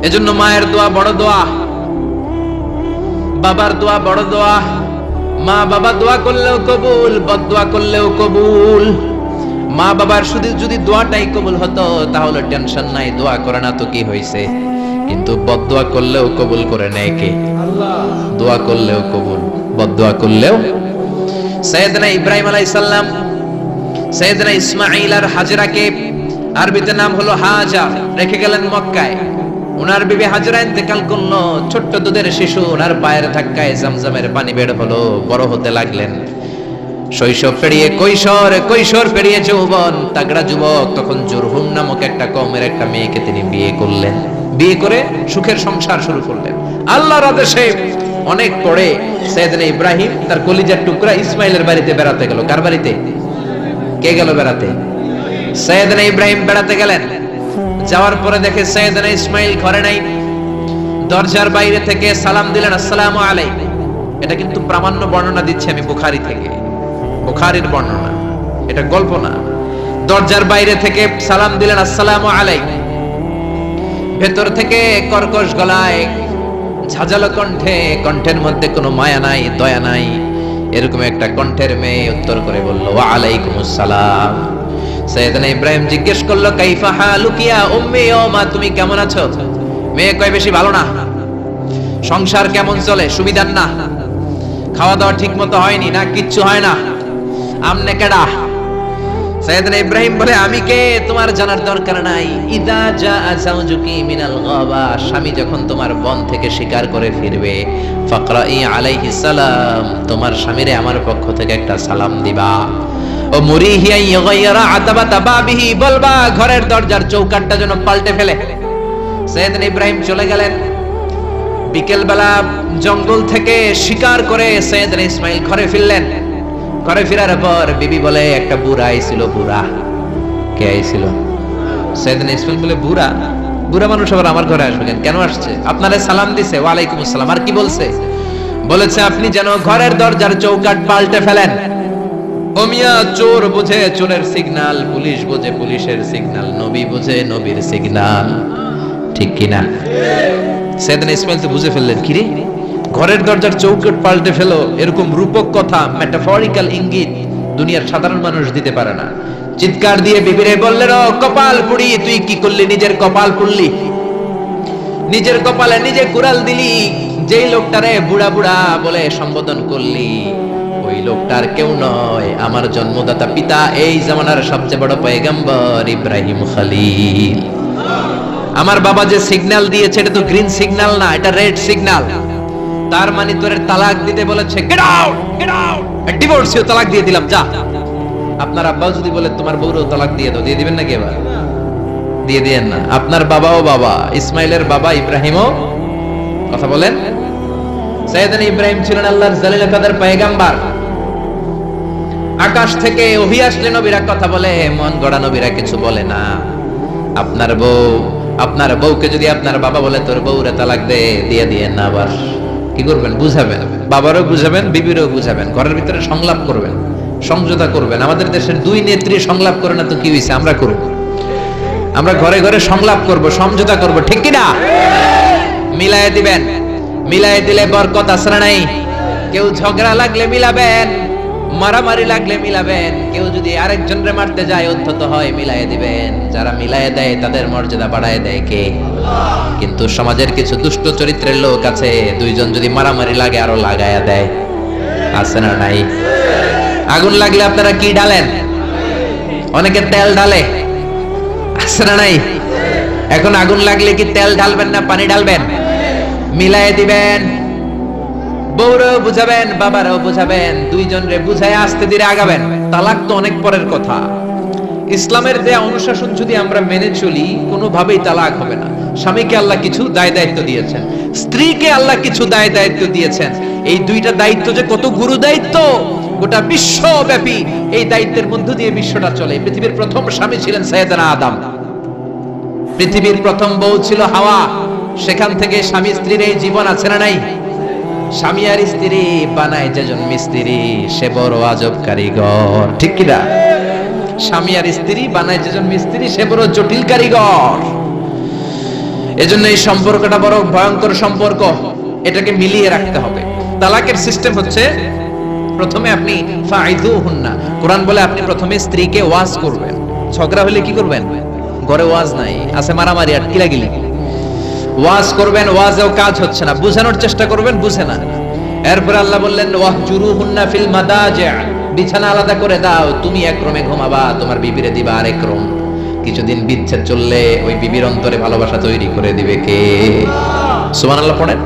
Speaker 1: এজন্য মায়ের দোয়া বড় দোয়া, বাবার দোয়া বড় দোয়া। মা বাবা দোয়া করলেও কবুল, বদদোয়া করলেও কবুল। মা বাবার শুধু যদি দোয়াটাই কবুল হতো তাহলে টেনশন নাই, দোয়া করে না তো কি হয়েছে। কিন্তু বদদোয়া করলেও কবুল করে নেয় কে? আল্লাহ। দোয়া করলেও কবুল, বদদোয়া করলেও। সাইয়েদনা ইব্রাহিম আলাইহিস সালাম সাইয়েদনা ইসমাঈল আর হাজরাকে, আরবিতে নাম হলো হাজার, রেখে গেলেন মক্কায়। উনার বিবি হাজরা ইন্তেকাল করলো, ছোট্ট দুধের শিশু উনার পায়ের ধাক্কায় জামজামের পানি বের হলো, বড় হতে লাগলেন। শৈশব পেরিয়ে কৈশোর, কৈশোর পেরিয়ে যৌবন, তাগড়া যুবক। তখন জুরহুম নামক একটা কওমের একটা মেয়েকে তিনি বিয়ে করলেন। বিয়ে করে সুখের সংসার শুরু করলেন আল্লাহর আদেশে। অনেক পরে সাইয়েদনা ইব্রাহিম তার কলিজার টুকরা ইসমাইলের বাড়িতে বেড়াতে গেল। কার বাড়িতে? কে গেল বেড়াতে? সাইয়েদনা ইব্রাহিম বেড়াতে গেলেন। যাওয়ার পরে দেখে সাইয়েদনা ইসমাইল ঘরে নাই। দরজার বাইরে থেকে সালাম দিলেন, আসসালামু আলাইকুম। এটা কিন্তু প্রামাণ্য বর্ণনা দিচ্ছি আমি বুখারী থেকে, বুখারীর বর্ণনা, এটা গল্প না। দরজার বাইরে থেকে সালাম দিলেন, আসসালামু আলাইকুম। ভেতর থেকে কর্কশ গলায়, ঝাঁঝালো কণ্ঠে, কণ্ঠের মধ্যে কোনো মায়া নাই, দয়া নাই, এরকম একটা কণ্ঠের মেয়ে উত্তর করে বলল, ওয়া আলাইকুমুস সালাম। সাইয়েদনা ইব্রাহিম জিজ্ঞেস করলো, কাইফা হালুকি ইয়া উম্মি, ও মা তুমি কেমন আছো? মেয়ে কয়, বেশি ভালো না। সংসার কেমন চলে? সুবিধার না? খাওয়া দাওয়া ঠিক মতো হয়নি না? কিচ্ছু হয় না? আমনে কেডা? সাইয়েদনা ইব্রাহিম বলে, আমি কে তোমার জানার দরকার নাই। ইদা জাআ যাওজুকি মিনাল গাবা, স্বামী যখন তোমার বন থেকে শিকার করে ফিরবে, ফাকরাই আলাইহিস সালাম, তোমার স্বামীরে আমার পক্ষ থেকে একটা সালাম দিবা। ও মুরিহি আন ইয়াগায়রা আতাবাতা বাবিহি, বলবা ঘরের দরজার চৌকাঠটা যেন পাল্টে ফেলে। সাইয়েদনা ইব্রাহিম চলে গেলেন। বিকেল বেলা জঙ্গল থেকে শিকার করে সাইয়েদনা ইসমাইল ঘরে ফিরলেন। ঘরে ফেরার পর বিবি বলে, একটা বুড়া আইছিল। বুড়া কে আইছিল? সাইয়েদনা ইসমাইল বলে, বুড়া? বুড়া মানুষ আবার আমার ঘরে আসবে কেন? কেন আসছে? আপনারে সালাম দিছে, ওয়া আলাইকুমুস সালাম। আর কি বলছে? বলেছে আপনি যেন ঘরের দরজার চৌকাঠ পাল্টে ফেলেন। ও মিয়া, চোর বোঝে চোরের সিগন্যাল, পুলিশ বোঝে পুলিশের সিগন্যাল, নবী বোঝে নবীর সিগন্যাল, ঠিক কিনা? সাইয়েদনা ইসমাইল তো বুঝে ফেললেন, কি রে ঘরের দরজার চৌকাঠ পাল্টে ফেলো, এরকম রূপক কথা, মেটাফরিক্যাল ইঙ্গিত দুনিয়ার সাধারণ মানুষ দিতে পারে না। চিৎকার দিয়ে বিবিরে বললেন, ও কপাল পুড়ি, তুই কি করলি? নিজের কপাল পুড়লি, নিজের কপালে নিজে কুড়াল দিলি। যেই লোকটারে বুড়া বুড়া বলে সম্বোধন করলি, ওই লোকটার কেউ নয়, আমার জন্মদাতা পিতা, এই জামানার সবচেয়ে বড় পয়গম্বর ইব্রাহিম খলিল। আমার বাবা যে সিগন্যাল দিয়েছে এটা তো গ্রিন সিগন্যাল না, এটা রেড সিগন্যাল। তার মানে তোর তালাক দিতে বলেছে, গেট আউট, গেট আউট, ডিভোর্সিও তালাক দিয়ে দিলাম, যা। আপনার আব্বাও যদি বলে তোমার বউরও তালাক দিয়ে দাও, দিয়ে দিবেন নাকি? এবার দিয়ে দিয়েন না। আপনার বাবাও বাবা, ইসমাইলের বাবা ইব্রাহিমও, কথা বলেন। সাইয়েদনা ইব্রাহিম ছিলেন আল্লাহর জালিল কাদের পয়গম্বর। আকাশ থেকে ওহী আসলে নবীরা কথা বলে, মন গড়া নবীরা কিছু বলে না। আপনার বউকে যদি আপনার বাবা বলে তোর বউরে তালাক দে, দিয়ে দিয়েন না। আবার কি করবেন? বুঝাবেন, বাবারও বুঝাবেন, বিবিরও বুঝাবেন, ঘরের ভিতরে সংলাপ করবেন, সমঝোতা করবেন। আমাদের দেশের দুই নেত্রী সংলাপ করে না তো কি হইছে? আমরা করব, আমরা ঘরে ঘরে সংলাপ করব, সমঝোতা করব, ঠিক কি না? মিলায়ে দিবেন, মিলায়ে দিলে বরকত আসরা নাই। কেউ ঝগড়া লাগলে মিলাবেন, মারামারি লাগলে মিলাবেন। কেউ যদি আরেকজনরে মারতে যায়, অত্যত হয়, মিলায়ে দিবেন। যারা মিলায়ে দেয় তাদের মর্যাদা বাড়ায় দেয় কে? আল্লাহ। কিন্তু সমাজের কিছু দুষ্ট চরিত্রের লোক আছে, দুইজন যদি মারামারি লাগে আরো লাগায়া দেয়, আছে না নাই? আগুন লাগলে আপনারা কি ঢালেন? অনেকে তেল ঢালে, আছে না নাই? এখন আগুন লাগলে কি তেল ঢালবেন না পানি ঢালবেন? মিলায়ে দিবেন। বউরাও বুঝাবেন, বাবারাও বুঝাবেন, দুইজনরে বুঝায় আস্তে ধীরে আগাবেন। তালাক তো অনেক পরের কথা। ইসলামের দেয়া অনুশাসন যদি আমরা মেনে চলি, কোনোভাবেই তালাক হবে না। স্বামীকে আল্লাহ কিছু দায় দায়িত্ব দিয়েছেন, স্ত্রীকে আল্লাহ কিছু দায় দায়িত্ব দিয়েছেন। এই দুইটা দায়িত্ব যে কত গুরু দায়িত্ব, গোটা বিশ্বব্যাপী এই দায়িত্বের মধ্য দিয়ে বিশ্বটা চলে। পৃথিবীর প্রথম স্বামী ছিলেন সাইয়েদনা আদম, পৃথিবীর প্রথম বউ ছিল হাওয়া। সেখান থেকে স্বামী স্ত্রীর এই জীবন আছে না নাই? স্বামী আর স্ত্রী বানায় যেজন মিস্ত্রি সে বড় আজব কারিগর, ঠিক কিনা? স্বামী আর স্ত্রী বানায় যেজন মিস্ত্রি সে বড় জটিল কারিগর। এজন্য এই সম্পর্কটা বড় ভয়ঙ্কর সম্পর্ক, এটাকে মিলিয়ে রাখতে হবে। তালাকের সিস্টেম হচ্ছে প্রথমে আপনি ফাইদুহুন্না, কোরআন বলে আপনি প্রথমে স্ত্রীকে ওয়াজ করবেন। ঝগড়া হলে কি করবেন? ঘরে ওয়াজ নাই, আছে মারামারি আর কিলাগিলি। ওয়াজ করবেন, ওয়াজেও কাজ হচ্ছে না, বুঝানোর চেষ্টা করবেন, বুঝে না। এরপর আল্লাহ বললেন ওয়াহজুরুহুন্না ফিল মাদাজি', বিছানা আলাদা করে দাও, তুমি এক রুমে ঘুমাবা, তোমার বিবিরে দিবা আরেক রুম। কিছুদিন বিচ্ছেদ চললে ওই বিবির অন্তরে ভালোবাসা তৈরি করে দিবে কে? সুবহানাল্লাহ পড়েন।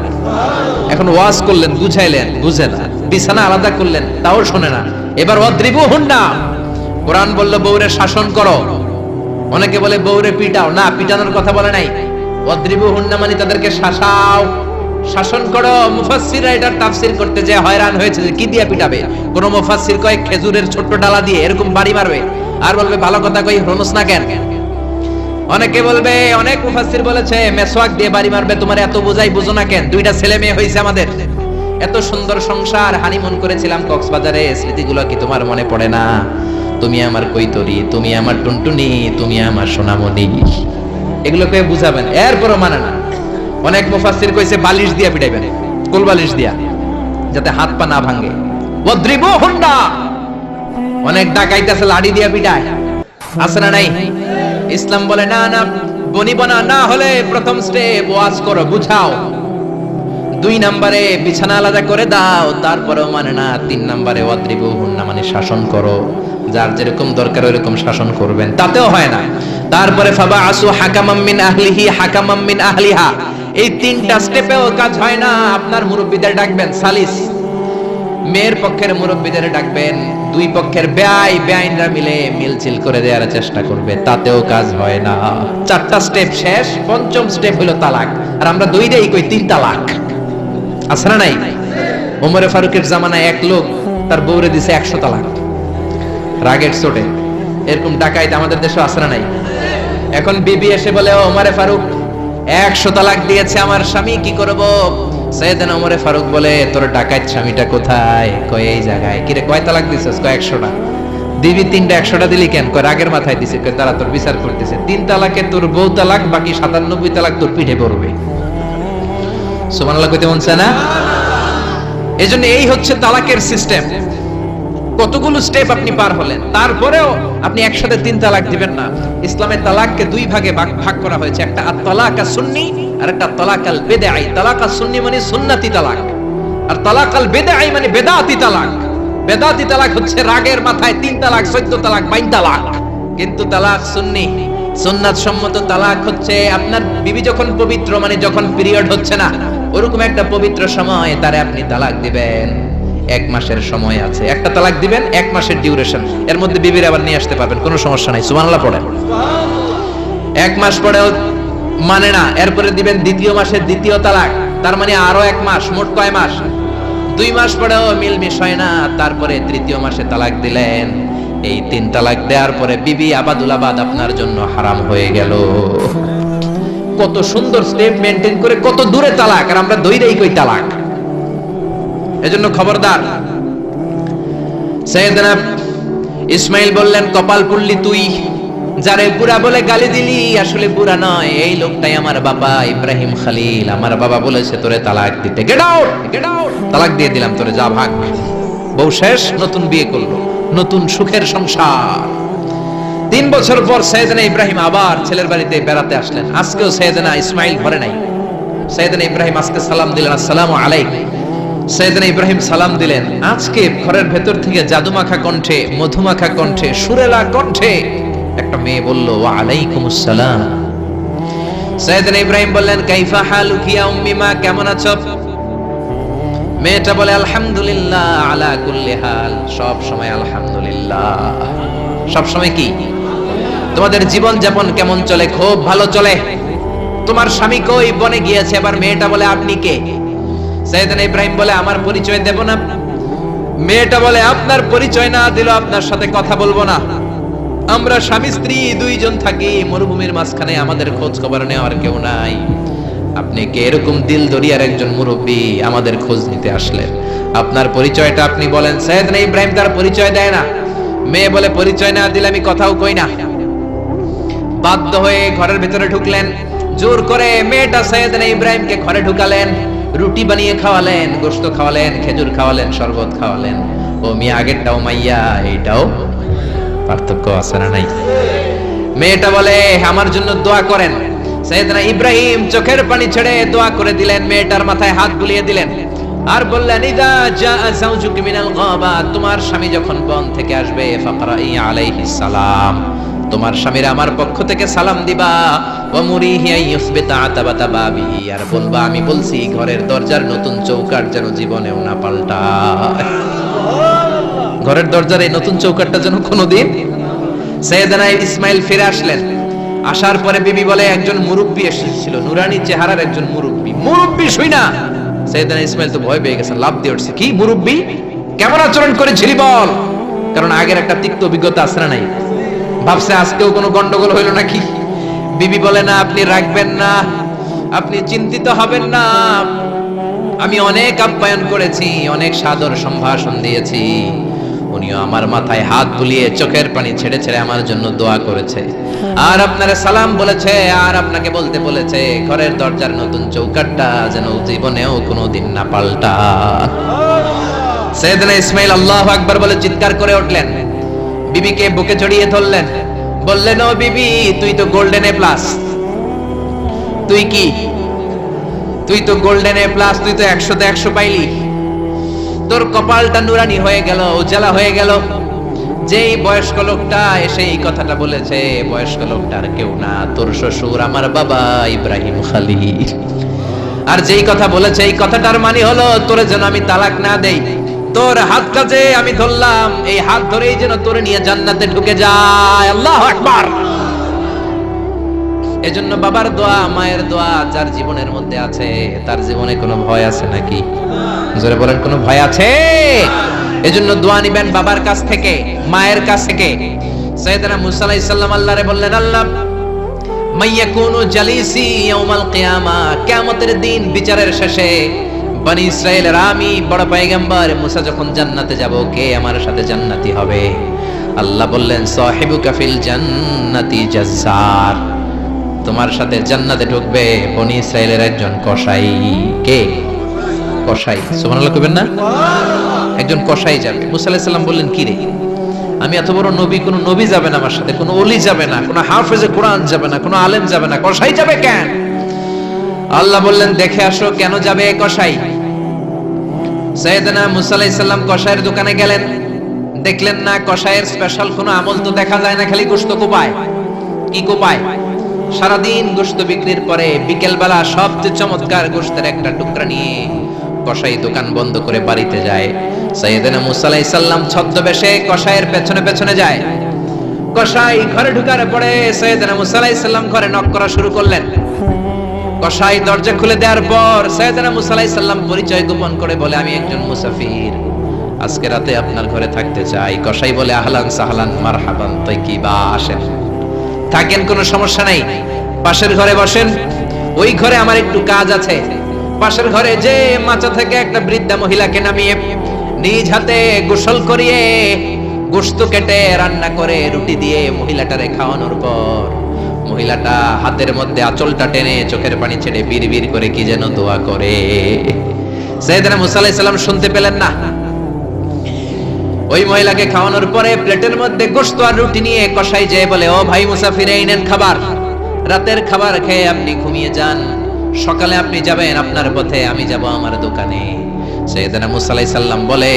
Speaker 1: এখন ওয়াজ করলেন, বুঝাইলেন, বুঝে না। বিছানা আলাদা করলেন, তাও শোনে না। এবার ওয়াদ্রিবুহুন্না, কোরআন বলল বউরে শাসন করো। অনেকে বলে বউরে পিটাও, না, পিটানোর কথা বলে নাই। ওয়াদ্রিবুহুন্না মানে তাদেরকে শাসাও, শাসন করো। মুফাসসিররা এটার তাফসীর করতে যে হয়রান হয়েছে যে কি দিয়ে পিটাবে। কোন মুফাসসির কয় খেজুরের ছোট্ট ডালা দিয়ে এরকম বাড়ি মারবে, আর বলবে ভালো কথা কই হনস না কেন। অনেকে বলবে, অনেক মুফাসসির বলেছে মেসওয়াক দিয়ে বাড়ি মারবে, তোমার এত বোঝাই বুঝো না কেন? দুইটা ছেলে মেয়ে হইছে আমাদের, এত সুন্দর সংসার, হানিমুন করেছিলাম কক্সবাজারে, স্মৃতিগুলো কি তোমার মনে পড়ে না? তুমি আমার কৈতরি, তুমি আমার টুনটুনি, তুমি আমার সোনামণি, এগুলোকে বুঝাবেন। এরপরও মানে না। অনেক মুফাসসির কইছে বালিশ দিয়া পিটাইবেন, কোল বালিশ দিয়া, যাতে হাত পা না ভাঙে। ওয়াদ্রিবুহুন্না, অনেক ডাকাইতেছে লাঠি দিয়া পিটায়, আছে না নাই? ইসলাম বলে না না, বনিবনা না হলে প্রথম স্টেপ ওয়াজ করো, বুঝাও। 2 নম্বরে বিছানা আলাদা করে দাও, তারপরেও মানে না। 3 নম্বরে ওয়াদ্রিবুহুন্না মানে শাসন করো, যার যেরকম দরকার ওইরকম শাসন করবেন, তাতেও হয় না। তারপরে ফাবাআসু হাকামাম মিন আহলিহি হাকামাম মিন আহলিহা, এই 3টা স্টেপেও কাজ হয় না। আপনার মুরব্বিদের ডাকবেন, সালিস, মেয়ের পক্ষের মুরব্বিদের ডাকবেন, 2 পক্ষের বেআইনরা মিলে মিলছিল করে দেওয়ার চেষ্টা করবে, তাতেও কাজ হয় না। 4টা স্টেপ শেষ, 5ম স্টেপ হলো তালাক। আর আমরা 2টাই কই 3 তালাক, আছে না নাই? ওমরে ফারুকের জামানায় এক লোক তার বউরে দিছে 100 তালাক, রাগের চোটে। এরকম ডাকাইত আমাদের দেশে আছে না নাই? এখন বিবি এসে বলে, ওমরে ফারুক 100 তালাক দিয়েছে আমার স্বামী, কি করব? সাইয়েদনা ওমরে ফারুক বলে, তোর ডাকাইত স্বামীটা কোথায়? কয় এই জায়গায়। কি রে, কয় তালাক দিছিস? কয় 100টা। দিবি 3টা, 100টা দিলি কেন? কয় রাগের মাথায় দিছে। কয় তারা তোর বিচার করতেছে, 3 তালাকে তোর বউ তালাক, বাকি 97 তালাক তোর পিঠে পড়বে। সুবহানাল্লাহ কইতে মন চায় না? এজন্য এই হচ্ছে তালাকের সিস্টেম। কতগুলো স্টেপ আপনি পার হলেন, তারপরেও আপনি একসাথে 3 তালাক দিবেন না। ইসলামে তালাককে 2 ভাগে ভাগ করা হয়েছে, একটা আত-তালাক আস-সুন্নি আর একটা তালাক আল-বিদআই। তালাক আস-সুন্নি মানে সুন্নতি তালাক, আর তালাক আল-বিদআই মানে বেদাতি তালাক। বেদাতি তালাক হচ্ছে রাগের মাথায় 3 তালাক, 14 তালাক, 22 তালাক। কিন্তু তালাক সুন্নি, সুন্নাত সম্মত তালাক হচ্ছে আপনার বিবি যখন পবিত্র, মানে যখন পিরিয়ড হচ্ছে না, ওরকম একটা পবিত্র সময় তারে আপনি তালাক দিবেন। 1 মাসের সময় আছে, একটা তালাক দিবেন, 1 মাসের ডিউরেশন, এর মধ্যে বিবির আবার নিয়ে আসতে পারবেন, কোনো সমস্যা নাই। সুবহানাল্লাহ পড়েন। 1 মাস পরেও মানে না, এরপরে দিবেন 2য় মাসের 2য় তালাক, তার মানে আরো 1 মাস, মোট কয় মাস? 2 মাস পরেও মিলমিশ হয় না, তারপরে 3য় মাসে তালাক দিলেন। এই 3 তালাক দেওয়ার পরে বিবি আবাদুল আবাদ আপনার জন্য হারাম হয়ে গেল। কত সুন্দর স্টেপ মেইনটেইন করে কত দূরে তালাক, আর আমরা দইরেই কই তালাক। এজন্য খবরদার। সাইয়েদনা ইসমাইল বললেন, কপাল পুল্লি তুই, যারে বুড়া বলে গালি দিলি আসলে বুড়া নয়, এই লোকটাই আমার বাবা ইব্রাহিম খলিল। আমার বাবা বলেছে তোরে তালাক দিতে, গেট আউট, গেট আউট, তালাক দিয়ে দিলাম তোরে, যা ভাগ। বউ শেষ, নতুন বিয়ে করলো, নতুন সুখের সংসার। 3 বছর পর সাইয়েদনা ইব্রাহিম আবার ছেলের বাড়িতে বেড়াতে আসলেন। আজকেও সাইয়েদনা ইসমাইল ঘরে নাই। সাইয়েদনা ইব্রাহিম আজকে সালাম দিলেন, আসসালামু আলাইকুম। সাইয়েদনা ইব্রাহিম সালাম দিলেন, আজকে ঘরের ভেতর থেকে জাদুমাখা কণ্ঠে, মধুমাখা কণ্ঠে, সুরেলা কণ্ঠে একটা মেয়ে বলল, ওয়া আলাইকুমুস সালাম। সাইয়েদনা ইব্রাহিম বললেন, কাইফা হালুকি ইয়া উম্মি, মা কেমন আছো? মেয়েটা বলে, আলহামদুলিল্লাহ আলা কুল্লি হাল, সব সময় আলহামদুলিল্লাহ। সব সময় কি? তোমাদের জীবন যাপন কেমন চলে? খুব ভালো চলে। তোমার স্বামী কই? বনে গিয়েছে। এবার মেয়েটা বলে, আপনি কে? সাইয়েদনা ইব্রাহিম বলে, আমার পরিচয় দেব না। মেয়েটা বলে, আপনার পরিচয় না দিলে আপনার সাথে কথা বলবো না। আমরা স্বামী স্ত্রী 2 জন থাকি মরুভূমির মাঝখানে, আমাদের খোঁজ খবর নেওয়ার কেউ নাই। আপনি কে এরকম দিল দরিয়ার একজন মুরব্বী আমাদের খোঁজ নিতে আসলেন? আপনার পরিচয়টা আপনি বলেন। সাইয়েদনা ইব্রাহিম তার পরিচয় দেয় না। মেয়ে বলে পরিচয় না দিলে আমি কথাও কই না। বাধ্য হয়ে ঘরের ভিতরে ঢুকলেন। জোর করে মেয়েটা সাইয়েদনা ইব্রাহিমকে ঘরে ঢুকালেন, রুটি বানিয়ে খাওয়ালেন, গোশত খাওয়ালেন, খেজুর খাওয়ালেন, শরবত খাওয়ালেন। ও মিয়া, আগেরটাও মাইয়া, এইটাও পার্থক্য আছে না নাই? মেয়েটা বলে আমার জন্য দোয়া করেন। সাইয়েদনা ইব্রাহিম চোখের পানি ছেড়ে দোয়া করে দিলেন, মেয়েটার মাথায় হাত বুলিয়ে দিলেন আর বললেন ইদা জাআ যাওজুকি মিনাল গাবা, তোমার স্বামী যখন বন থেকে আসবে ফাকরাই আলাইহিস সালাম, তোমার স্বামীর আমার পক্ষ থেকে সালাম দিবা। ওয়া মুরিহি আইয়ুসবিতা আতাবাতা বাবিহি, আর বলবা আমি বলছি ঘরের দরজার নতুন চৌকাঠ যেন জীবনেও না পাল্টায়। ঘরের দরজার এই নতুন চৌকাঠটা যেন কোনোদিন। সাইয়েদনা ইসমাইল ফিরে আসলেন। আসার পরে বিবি বলে একজন মুরব্বী এসেছিল, নুরানি চেহারার একজন মুরব্বী। মুরব্বী শুই না, সাইয়েদনা ইসমাইল তো ভয় পেয়ে গেছেন, লাফ দিয়ে উঠছে। কি মুরব্বী, কেমন আচরণ করেছিলি বল? কারণ আগের একটা তিক্ত অভিজ্ঞতা আছে না নাই? ভাবছে আজকেও কোনো গন্ডগোল হইল নাকি। বিবি বলে না, আপনি রাখবেন না, আপনি চিন্তিত হবেন না, আমি অনেক আপ্যায়ন করেছি, অনেক সাদর সম্ভাষণ দিয়েছি। উনিও আমার মাথায় হাত বুলিয়ে চোখের পানি ছেড়ে ছেড়ে আমার জন্য দোয়া করেছে, আর আপনার সালাম বলেছে, আর আপনাকে বলতে বলেছে ঘরের দরজার নতুন চৌকাঠটা যেন জীবনেও কোনোদিন না পাল্টা। সাইয়েদনা ইসমাইল আল্লাহু আকবার বলে চিৎকার করে উঠলেন, বিবিকে বুকে জড়িয়ে ধরলেন, বললেন ও বিবি, তুই তো গোল্ডেন এ প্লাস। তুই কি? তুই তো গোল্ডেন এ প্লাস, তুই তো 100তে 100 পাইলি। তোর কপালটা নুরানি হয়ে গেল, উজ্জ্বলা হয়ে গেল। যেই বয়স্ক লোকটা এসে এই কথাটা বলেছে, বয়স্ক লোকটা আর কেউ না, তোর শ্বশুর আমার বাবা ইব্রাহিম খালিল। আর যেই কথা বলেছে এই কথাটার মানে হলো তোরে যেন আমি তালাক না দেই, তোর হাতটা যে আমি ধরলাম, এই হাত ধরেই যেন তোরে নিয়ে জান্নাতে ঢুকে যায়। আল্লাহু আকবার। এজন্য বাবার দোয়া, মায়ের দোয়া যার জীবনের মধ্যে আছে, তার জীবনে কোনো ভয় আছে নাকি? জোরে বলেন, কোনো ভয় আছে? এজন্য দোয়া নিবেন বাবার কাছ থেকে, মায়ের কাছ থেকে। সাইয়েদনা মুসা আলাইহিস সালাম আল্লাহরে বললেন, আল্লাহ মাইয়াকুনু জালিসি ইয়াউমাল কিয়ামা, কিয়ামতের দিন বিচারের শেষে বনি ইসরাইলের আমি বড় পয়গম্বর মুসা যখন জান্নাতে যাব, কে আমার সাথে জান্নাতি হবে? আল্লাহ বললেন সাহিবুকা ফিল জান্নাতি জাজ্জার, তোমার সাথে জান্নাতে ঢুকবে বনি ইসরাইলের একজন কসাই। কে? কসাই। সুবহানাল্লাহ কইবেন না? একজন কসাই যাবে। মুসা আলাইহিস সালাম বললেন কি রে, আমি এত বড় নবী, কোন নবী যাবে না আমার সাথে, কোন ওলি যাবে না, কোন হাফেজে কোরআন যাবে না, কোন আলেম যাবে না, কসাই যাবে কেন? আল্লাহ বললেন দেখে আসো কেন যাবে কসাই। সাইয়েদনা মুসা আলাইহিস সালাম কসাইয়ের দোকানে গেলেন, দেখলেন না কসাইয়ের স্পেশাল কোনো আমল তো দেখা যায় না, খালি গোশত কোপায়। কি কোপায়? সারাদিন গোশত বিক্রির পরে বিকেল বেলা সবচেয়ে চমৎকার গোশতের একটা টুকরা নিয়ে কসাই দোকান বন্ধ করে বাড়িতে যায়। সাইয়েদনা মুসা আলাইহিস সালাম ছদ্মবেশে কসাইয়ের পেছনে পেছনে যায়। কসাই ঘরে ঢোকার পরে সাইয়েদনা মুসা আলাইহিস সালাম ঘরে নক করা শুরু করলেন। কসাই দরজা খুলে দেওয়ার পর সাইয়েদনা মুসা আলাইহিস সালাম পরিচয় গোপন করে বলে, আমি একজন মুসাফির, আজকে রাতে আপনার ঘরে থাকতে চাই। কসাই বলে আহলান সাহলান মারহাবান তাইকিবা, আসেন থাকেন, কোনো সমস্যা নাই, পাশের ঘরে বসেন, ওই ঘরে আমার একটু কাজ আছে। পাশের ঘরে যে মাচা থেকে একটা বৃদ্ধা মহিলাকে নামিয়ে নিজ হাতে গোসল করিয়ে গোশত কেটে রান্না করে রুটি দিয়ে মহিলাটারে খাওয়ানোর পর মহিলাটা হাতের মধ্যে আঁচলটা টেনে চোখের পানি ছেড়ে বিড়বিড় করে কি যেন দোয়া করে। সাইয়েদনা মুসা আলাইহিস সালাম শুনতে পেলেন না। ওই মহিলাকে খাওয়ানোর পরে প্লেটের মধ্যে গোশত আর রুটি নিয়ে কসাই যেয়ে বলে, ও ভাই মুসাফির, এই নেন খাবার, রাতের খাবার খেয়ে আপনি ঘুমিয়ে যান, সকালে আপনি যাবেন আপনার পথে, আমি যাব আমার দোকানে। সাইয়েদনা মুসা আলাইহিস সালাম বলে,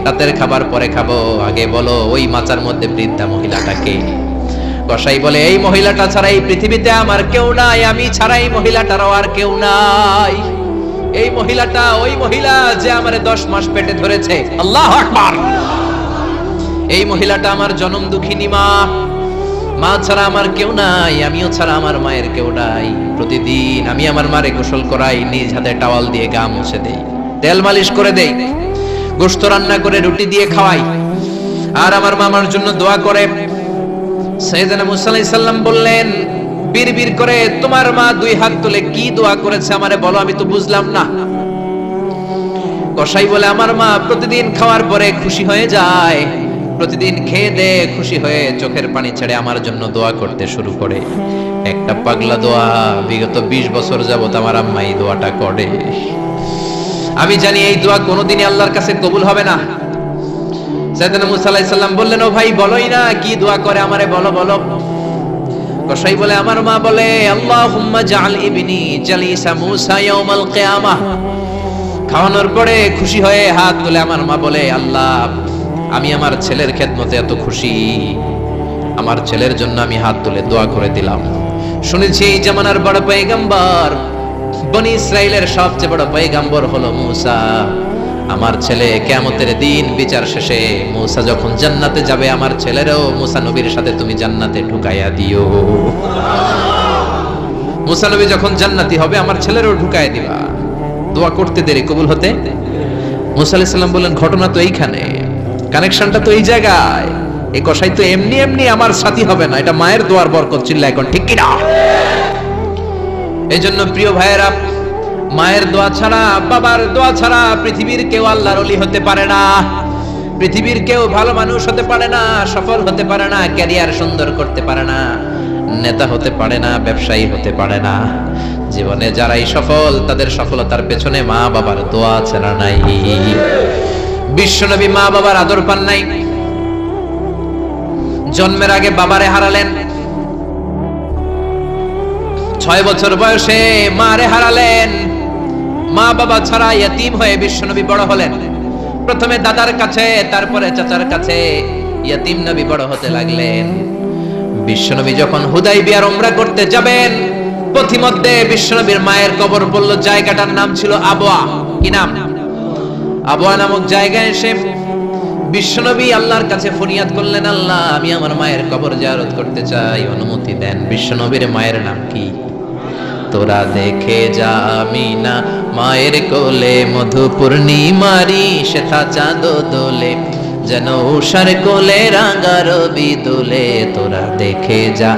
Speaker 1: রাতের খাবার পরে খাবো, আগে বলো ওই মাচার মধ্যে বৃদ্ধা মহিলাটাকে। কসাই বলে, এই মহিলাটা ছাড়া এই পৃথিবীতে আমার কেউ নাই, আমি ছাড়া এই মহিলাটারও আর কেউ নাই। এই মহিলাটা ওই মহিলা যে আমারে 10 মাস পেটে ধরেছে। আল্লাহু আকবার। এই মহিলাটা আমার জনম দুঃখিনী মা, মা ছাড়া আমার কেউ নাই, আমিও ছাড়া আমার মায়ের কেউ নাই। প্রতিদিন আমি আমার মারে গোসল করাই, নিজ হাতে টাওয়াল দিয়ে গা মুছে দেই, তেল মালিশ করে দেই, গোশত রান্না করে রুটি দিয়ে খাওয়াই, আর আমার মামার জন্য দোয়া করে। সাইয়েদনা মুসা আলাইহিস সালাম বললেন, বিড়বিড় করে তোমার মা দুই হাত তুলে কি দোয়া করেছে আমারে বলো, আমি তো বুঝলাম না। কসাই বলে আমার মা প্রতিদিন খাওয়ার পরে খুশি হয়ে যায়, প্রতিদিন খেয়ে দে খুশি হয়ে চোখের পানি ছেড়ে আমার জন্য দোয়া করতে শুরু করে। একটা পাগলা দোয়া, বিগত 20 বছর যাবত আমার আম্মা এই দোয়াটা করে। আমি জানি এই দোয়া কোনোদিনই আল্লাহর কাছে কবুল হবে না। সাইয়েদনা মুসা আলাইহিস সালাম বললেন, ও ভাই বলোই না কি দোয়া করে আমারে বলো বলো। কসাই বলে আমার মা বলে, আল্লাহুম্মা জাআল ইবনি জালিসা মুসা ইয়াউমাল কিয়ামাহ। খাওয়ানোর পরে খুশি হয়ে হাত তুলে আমার মা বলে, আল্লাহ আমি আমার ছেলের খেদমতে এত খুশি, আমার ছেলের জন্য আমি হাত তুলে দোয়া করে দিলাম। শুনেছি এই জামানার বড় পয়গম্বর, বনি ইসরাইলের সবচেয়ে বড় পয়গম্বর হলো মুসা। আমার ছেলে কিয়ামতের দিন বিচার শেষে মুসা যখন জান্নাতে যাবে, আমার ছেলেরও মুসা নবীর সাথে তুমি জান্নাতে ঢুকাইয়া দিও। মুসা নবী যখন জান্নাতি হবে, আমার ছেলেরও ঢুকাইয়া দিবা। দোয়া করতে দেরি কবুল হতে। মুসা আলাইহিস সালাম বললেন, ঘটনা তো এইখানে, কানেকশনটা তো এই জায়গায়। এই কসাই তো এমনি এমনি আমার সাথী হবে না, এটা মায়ের দোয়ার বরকত। চিল্লা এখন ঠিক কি না? এই জন্য প্রিয় ভাইয়েরা, মায়ের দোয়া ছাড়া, বাবার দোয়া ছাড়া পৃথিবীর কেউ আল্লাহর ওলি হতে পারে না, পৃথিবীর কেউ ভালো মানুষ হতে পারে না, সফল হতে পারে না, ক্যারিয়ার সুন্দর করতে পারে না, নেতা হতে পারে না, ব্যবসায়ী হতে পারে না। জীবনে যারাই সফল, তাদের সফলতার পেছনে মা বাবার দোয়া ছাড়া নাই। বিশ্বনবী মা বাবার আদর পান নাই, জন্মের আগে বাবারে হারালেন, 6 বছর বয়সে মারে হারালেন। মা বাবা ছাড়া ইয়তীম হয়ে বিশ্বনবী বড় হলেন। প্রথমে দাদার কাছে, তারপরে চাচার কাছে ইয়তীম নবী বড় হতে লাগলেন। বিশ্বনবী যখন হুদাইবিয়ার উমরা করতে যাবেন, পথিমধ্যে বিশ্বনবীর মায়ের কবর পড়ল। জায়গাটার নাম ছিল আবওয়া। কি নাম? আবওয়া নামক জায়গায় এসে বিশ্বনবী আল্লাহর কাছে ফরিয়াদ করলেন, আল্লাহ আমি আমার মায়ের কবর জিয়ারত করতে চাই, অনুমতি দেন। বিশ্বনবীর মায়ের নাম কি? তোরা দেখে যা আমিনা মায়ের কোলে, মধু পূর্ণিমারি সেথা চাঁদ দোলে, যেন উষার কোলে রাঙা রবি দোলে। তোরা দেখে যা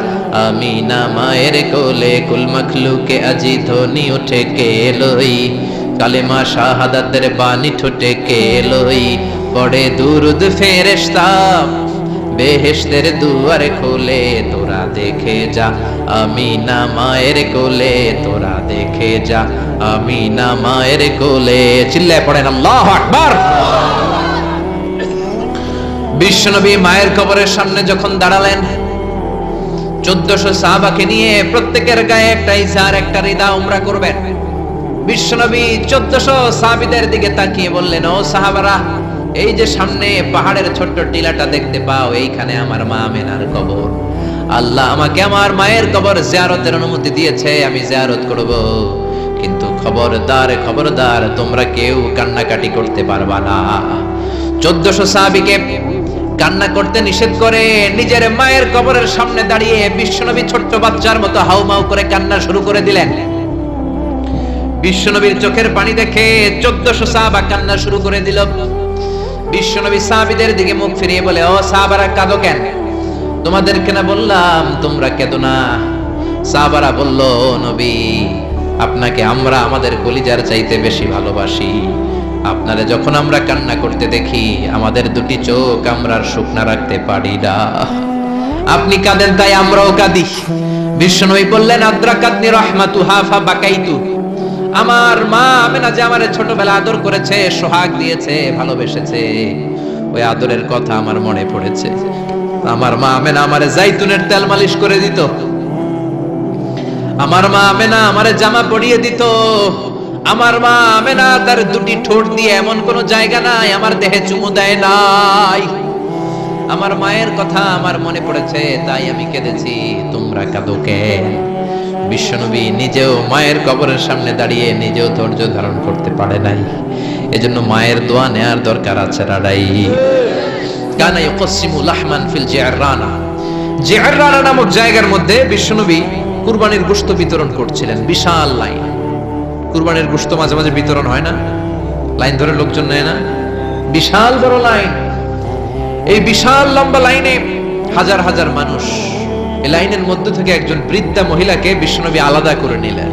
Speaker 1: আমিনা মায়ের কোলে, কুল মখলুকে আজি ধ্বনি উঠে কে লই, কালেমা শাহাদাতের বাণী ঠোঁটে কে লই, পড়ে দুরুদ ফেরেশতা বেহেশতের দুয়ার খোলে। তোরা দেখে যা আমিনা মায়ের কোলে, তোরা দেখে যা আমিনা মায়ের কোলে। চিল্লায় পড়েন আল্লাহু আকবার। বিশ্বনবী মায়ের কবরের সামনে যখন দাঁড়ালেন, 1400 সাহাবাকে নিয়ে প্রত্যেকের গায়ে একটা ইজার, একটা রিদা উমরা করবেন। বিশ্বনবী 1400 সাহাবীদের দিকে তাকিয়ে বললেন, ও সাহাবারা, এই যে সামনে পাহাড়ের ছোট্ট টিলাটা দেখতে পাও, এইখানে আমার মা আমেনার কবর। আল্লাহ আমাকে আমার মায়ের কবর জিয়ারতের অনুমতি দিয়েছে, আমি জিয়ারত করব। কিন্তু খবরদার খবরদার, তোমরা কেউ কান্নাকাটি করতে পারবা না। 1400 সাহাবীকে কান্না করতে নিষেধ করে নিজের মায়ের কবরের সামনে দাঁড়িয়ে বিশ্বনবী ছোট্ট বাচ্চার মতো হাউমাউ করে কান্না শুরু করে দিলেন। বিশ্বনবীর চোখের পানি দেখে 1400 সাহাবা কান্না শুরু করে দিল। বিশ্বনবী সাহাবীদের দিকে মুখ ফিরিয়ে বলে, ও সাহাবারা কাঁদো কেন? তোমাদেরকে না বললাম তোমরা কেঁদো না। সাহাবারা বলল, ও নবী, আপনাকে আমরা আমাদের কলিজার চাইতে বেশি ভালোবাসি। আপনারে যখন আমরা কান্না করতে দেখি, আমাদের দুটি চোখ আমরা শুকনা রাখতে পারি না। আপনি কাঁদেন তাই আমরাও কাঁদি। বিশ্বনবী বললেন, আদ্রাকাতনি রাহমাতুহা ফাবাকাইতু। আমার মা আমেনা যে আমারে ছোটবেলা আদর করেছে, সোহাগ দিয়েছে, ভালোবেসেছে, ওই আদরের কথা আমার মনে পড়েছে। আমার মা আমেনা আমারে জাইতুনের তেল মালিশ করে দিত, আমার মা আমেনা আমারে জামা পরিয়ে দিত, আমার মা আমেনা তার দুটি ঠোঁট দিয়ে এমন কোন জায়গা নাই আমার দেহে চুমু দেয় নাই। আমার মায়ের কথা আমার মনে পড়েছে, তাই আমি কেঁদেছি। তোমরা কাঁদো কেন? বিশ্বনবী নিজেও মায়ের কবরের সামনে দাঁড়িয়ে নিজেও ধৈর্য ধারণ করতে পারে নাই। এজন্য মায়ের দোয়া নেয়ার দরকার আছে রাডাই। কানা ইউকসিমু লাহমান ফিল জিআররানা। জিআররানা নামক জায়গার মধ্যে বিশ্বনবী কুরবানির গোশত বিতরণ করছিলেন। বিশাল লাইন, কুরবানির গোশত মাঝে মাঝে বিতরণ হয় না, লাইন ধরে লোকজন নেয় না, বিশাল বড় লাইন। এই বিশাল লম্বা লাইনে হাজার হাজার মানুষ এই লাইনের মধ্য থেকে একজন বৃদ্ধা মহিলাকে বিশ্বনবী আলাদা করে নিলেন,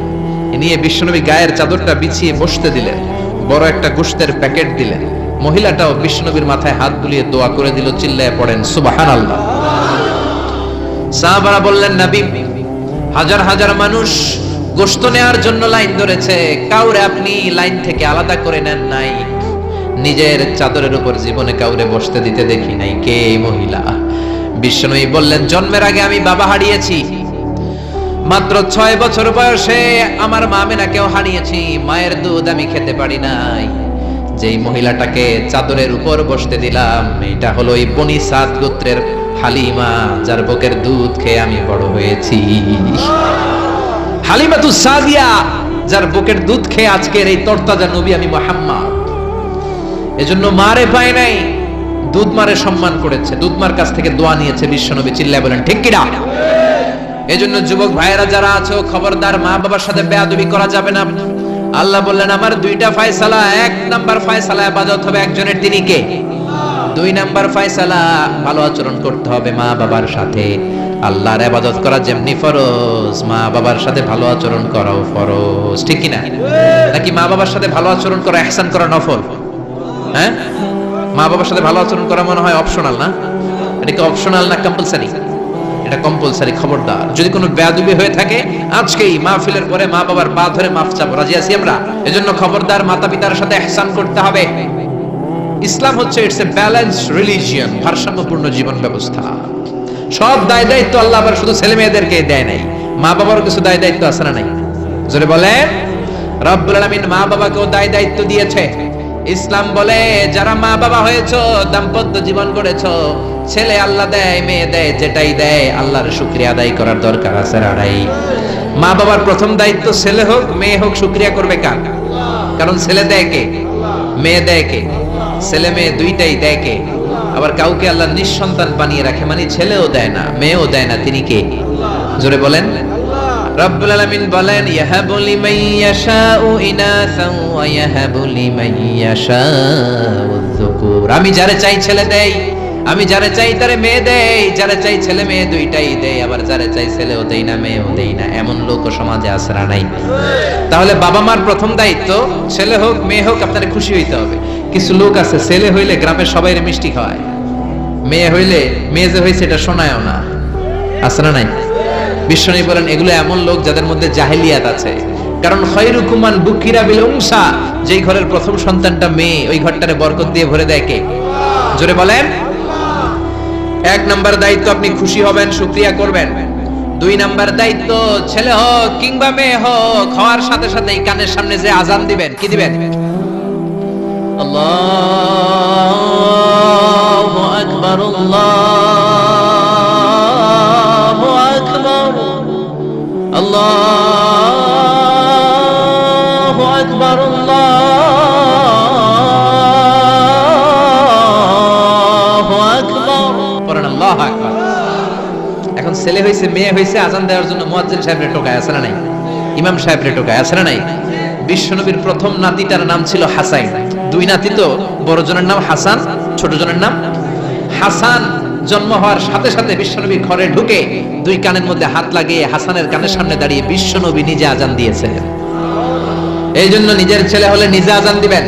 Speaker 1: নিয়ে বিশ্বনবী গায়ের চাদরটা বিছিয়ে বসতে দিলেন, বড় একটা গোশতের প্যাকেট দিলেন। মহিলাটাও বিশ্বনবীর মাথায় হাত বুলিয়ে দোয়া করে দিল, চিল্লায় পড়েন সুবহানাল্লাহ। সাহাবারা বললেন, নবী, হাজার হাজার মানুষ গোশত নেওয়ার জন্য লাইন ধরেছে, কাউরে আপনি লাইন থেকে আলাদা করে নেন নাই, নিজের চাদরের উপর জীবনে কাউরে বসতে দিতে দেখি নাই, কে এই মহিলা? বিশ্বনবী বললেন, জন্মের আগে আমি বাবা হারিয়েছি, মাত্র 6 বছর বয়সে আমার মা আমেনাকেও হারিয়েছি, মায়ের দুধ আমি খেতে পারি নাই। যেই মহিলাটাকে চাদরের উপর বসতে দিলাম, এটা হলো এই বনি সাদ গোত্রের হালিমা, যার বুকের দুধ খেয়ে আমি বড় হয়েছি। হালিমাতুস সাদিয়া, যার বুকের দুধ খেয়ে আজকের এই তরতাজা নবী আমি মুহাম্মদ। এজন্য মারে পায় নাই, দুধ মারে সম্মান করেছে, দুধ মার কাছ থেকে দোয়া নিয়েছে বিশ্বনবী, চিল্লায় বলেন ঠিক কি না? এজন্য যুবক ভাইয়েরা যারা আছো, খবরদার, মা বাবার সাথে বেয়াদবি করা যাবে না। আল্লাহ বললেন, আমার 2টা ফয়সালা, 1 নাম্বার ফয়সালা ইবাদত হবে একজনের, তিনি কে? 2 নাম্বার ফয়সালা ভালো আচরণ করতে হবে মা বাবার সাথে। আল্লাহর ইবাদত করা যেমনি ফরজ, মা বাবার সাথে ভালো আচরণ করাও ফরজ, ঠিক কি না? নাকি মা বাবার সাথে ভালো আচরণ করা, ইহসান করা নফল? হ্যাঁ, মা বাবার সাথে ভালো আচরণ করা মনে হয় অপশনাল না? এটা কি অপশনাল না কম্পালসারি? এটা কম্পালসারি। খবরদার, যদি কোনো বেয়াদবি হয়ে থাকে আজকেই মাহফিলের পরে মা বাবার পা ধরে মাফ চাবো, রাজি আছি আমরা? এজন্য খবরদার, মাতা পিতার সাথে ইহসান করতে হবে। ইসলাম হচ্ছে ইটস এ ব্যালেন্সড রিলিজিয়ন, ভারসাম্যপূর্ণ জীবন ব্যবস্থা। সব দায় দায়িত্ব আল্লাহ আবার শুধু ছেলে মেয়েদেরকে দেয় নাই, মা বাবারও কিছু দায় দায়িত্ব আছে না নাই? জোরে বলেন, রব্বুল আলামিন মা বাবাকেও দায় দায়িত্ব দিয়েছে। ইসলাম বলে, যারা মা বাবা হয়েছো, দাম্পত্য জীবন গড়েছো, ছেলে আল্লাহ দেয়, মেয়ে দেয়, যেটাই দেয় আল্লাহর শুকরিয়া আদায় করার দরকার আছে না নাই? মা বাবার প্রথম দায়িত্ব, ছেলে হোক মেয়ে হোক, শুকরিয়া করবে কার? কারণ ছেলে দেয় কে, মেয়ে দেয় কে? ছেলে মেয়ে দুইটাই দেয় কে? আবার কাউকে আল্লাহ নিঃসন্তান বানিয়ে রাখে, মানে ছেলেও দেয় না মেয়েও দেয় না, তিনি কে? জোরে বলেন। রব্বুল আলামিন বলেন, ইয়াহাবু লিমান ইয়াশাউ ইনাসান ওয়া ইয়াহাবু লিমান ইয়াশাউ যুকুর। আমি যারে চাই ছেলে দেই, আমি যারে চাই তারে মেয়ে দেই, যারে চাই ছেলে মেয়ে দুইটাই দেই, আবার যারে চাই ছেলেও দেই না মেয়েও দেই না, এমন লোক সমাজে আছে না নাই? তাহলে বাবা মার প্রথম দায়িত্ব, ছেলে হোক মেয়ে হোক আপনারা খুশি হইতে হবে। কিছু লোক আছে, ছেলে হইলে গ্রামের সবাইরে মিষ্টি খাওয়ায়, মেয়ে হইলে মেয়ে যে হয়েছে এটা শোনায়ও না, আছে না নাই? বিশ্বনবী বলেন, এগুলো এমন লোক যাদের মধ্যে জাহেলিয়াত আছে। কারণ খায়রুকুম মান বুকিরা বিল উনসা, যেই ঘরের প্রথম সন্তানটা মেয়ে, ওই ঘরটারে বরকত দিয়ে ভরে দেয় কে? জোরে বলেন। 1 নাম্বার দায়িত্ব, আপনি খুশি হবেন, শুকরিয়া করবেন। 2 নাম্বার দায়িত্ব, ছেলে হোক কিংবা মেয়ে হোক, হওয়ার সাথে সাথেই কানের সামনে যে আজান দিবেন, কি দিবেন? আল্লাহু আকবার, আল্লাহু আকবার, আল্লাহু আকবার, আল্লাহু আকবার, পড়েন আল্লাহু আকবার। এখন ছেলে হইছে মেয়ে হইছে, আজান দেওয়ার জন্য মুয়াজ্জিন সাহেবরে টোকায়, আছে না নাই? ইমাম সাহেবরে টোকায়, আছে না নাই? বিশ্বনবীর প্রথম নাতিটার নাম ছিল হাসান। 2 নাতি তো, বড় জনের নাম হাসান, ছোট জনের নাম হাসান। জন্ম হওয়ার সাথে সাথে বিশ্বনবী ঘরে ঢুকে 2 কানের মধ্যে হাত লাগিয়ে হাসানের কানের সামনে দাঁড়িয়ে বিশ্বনবী নিজে আজান দিয়েছে। এই জন্য নিজের ছেলে হলে নিজে আজান দিবেন,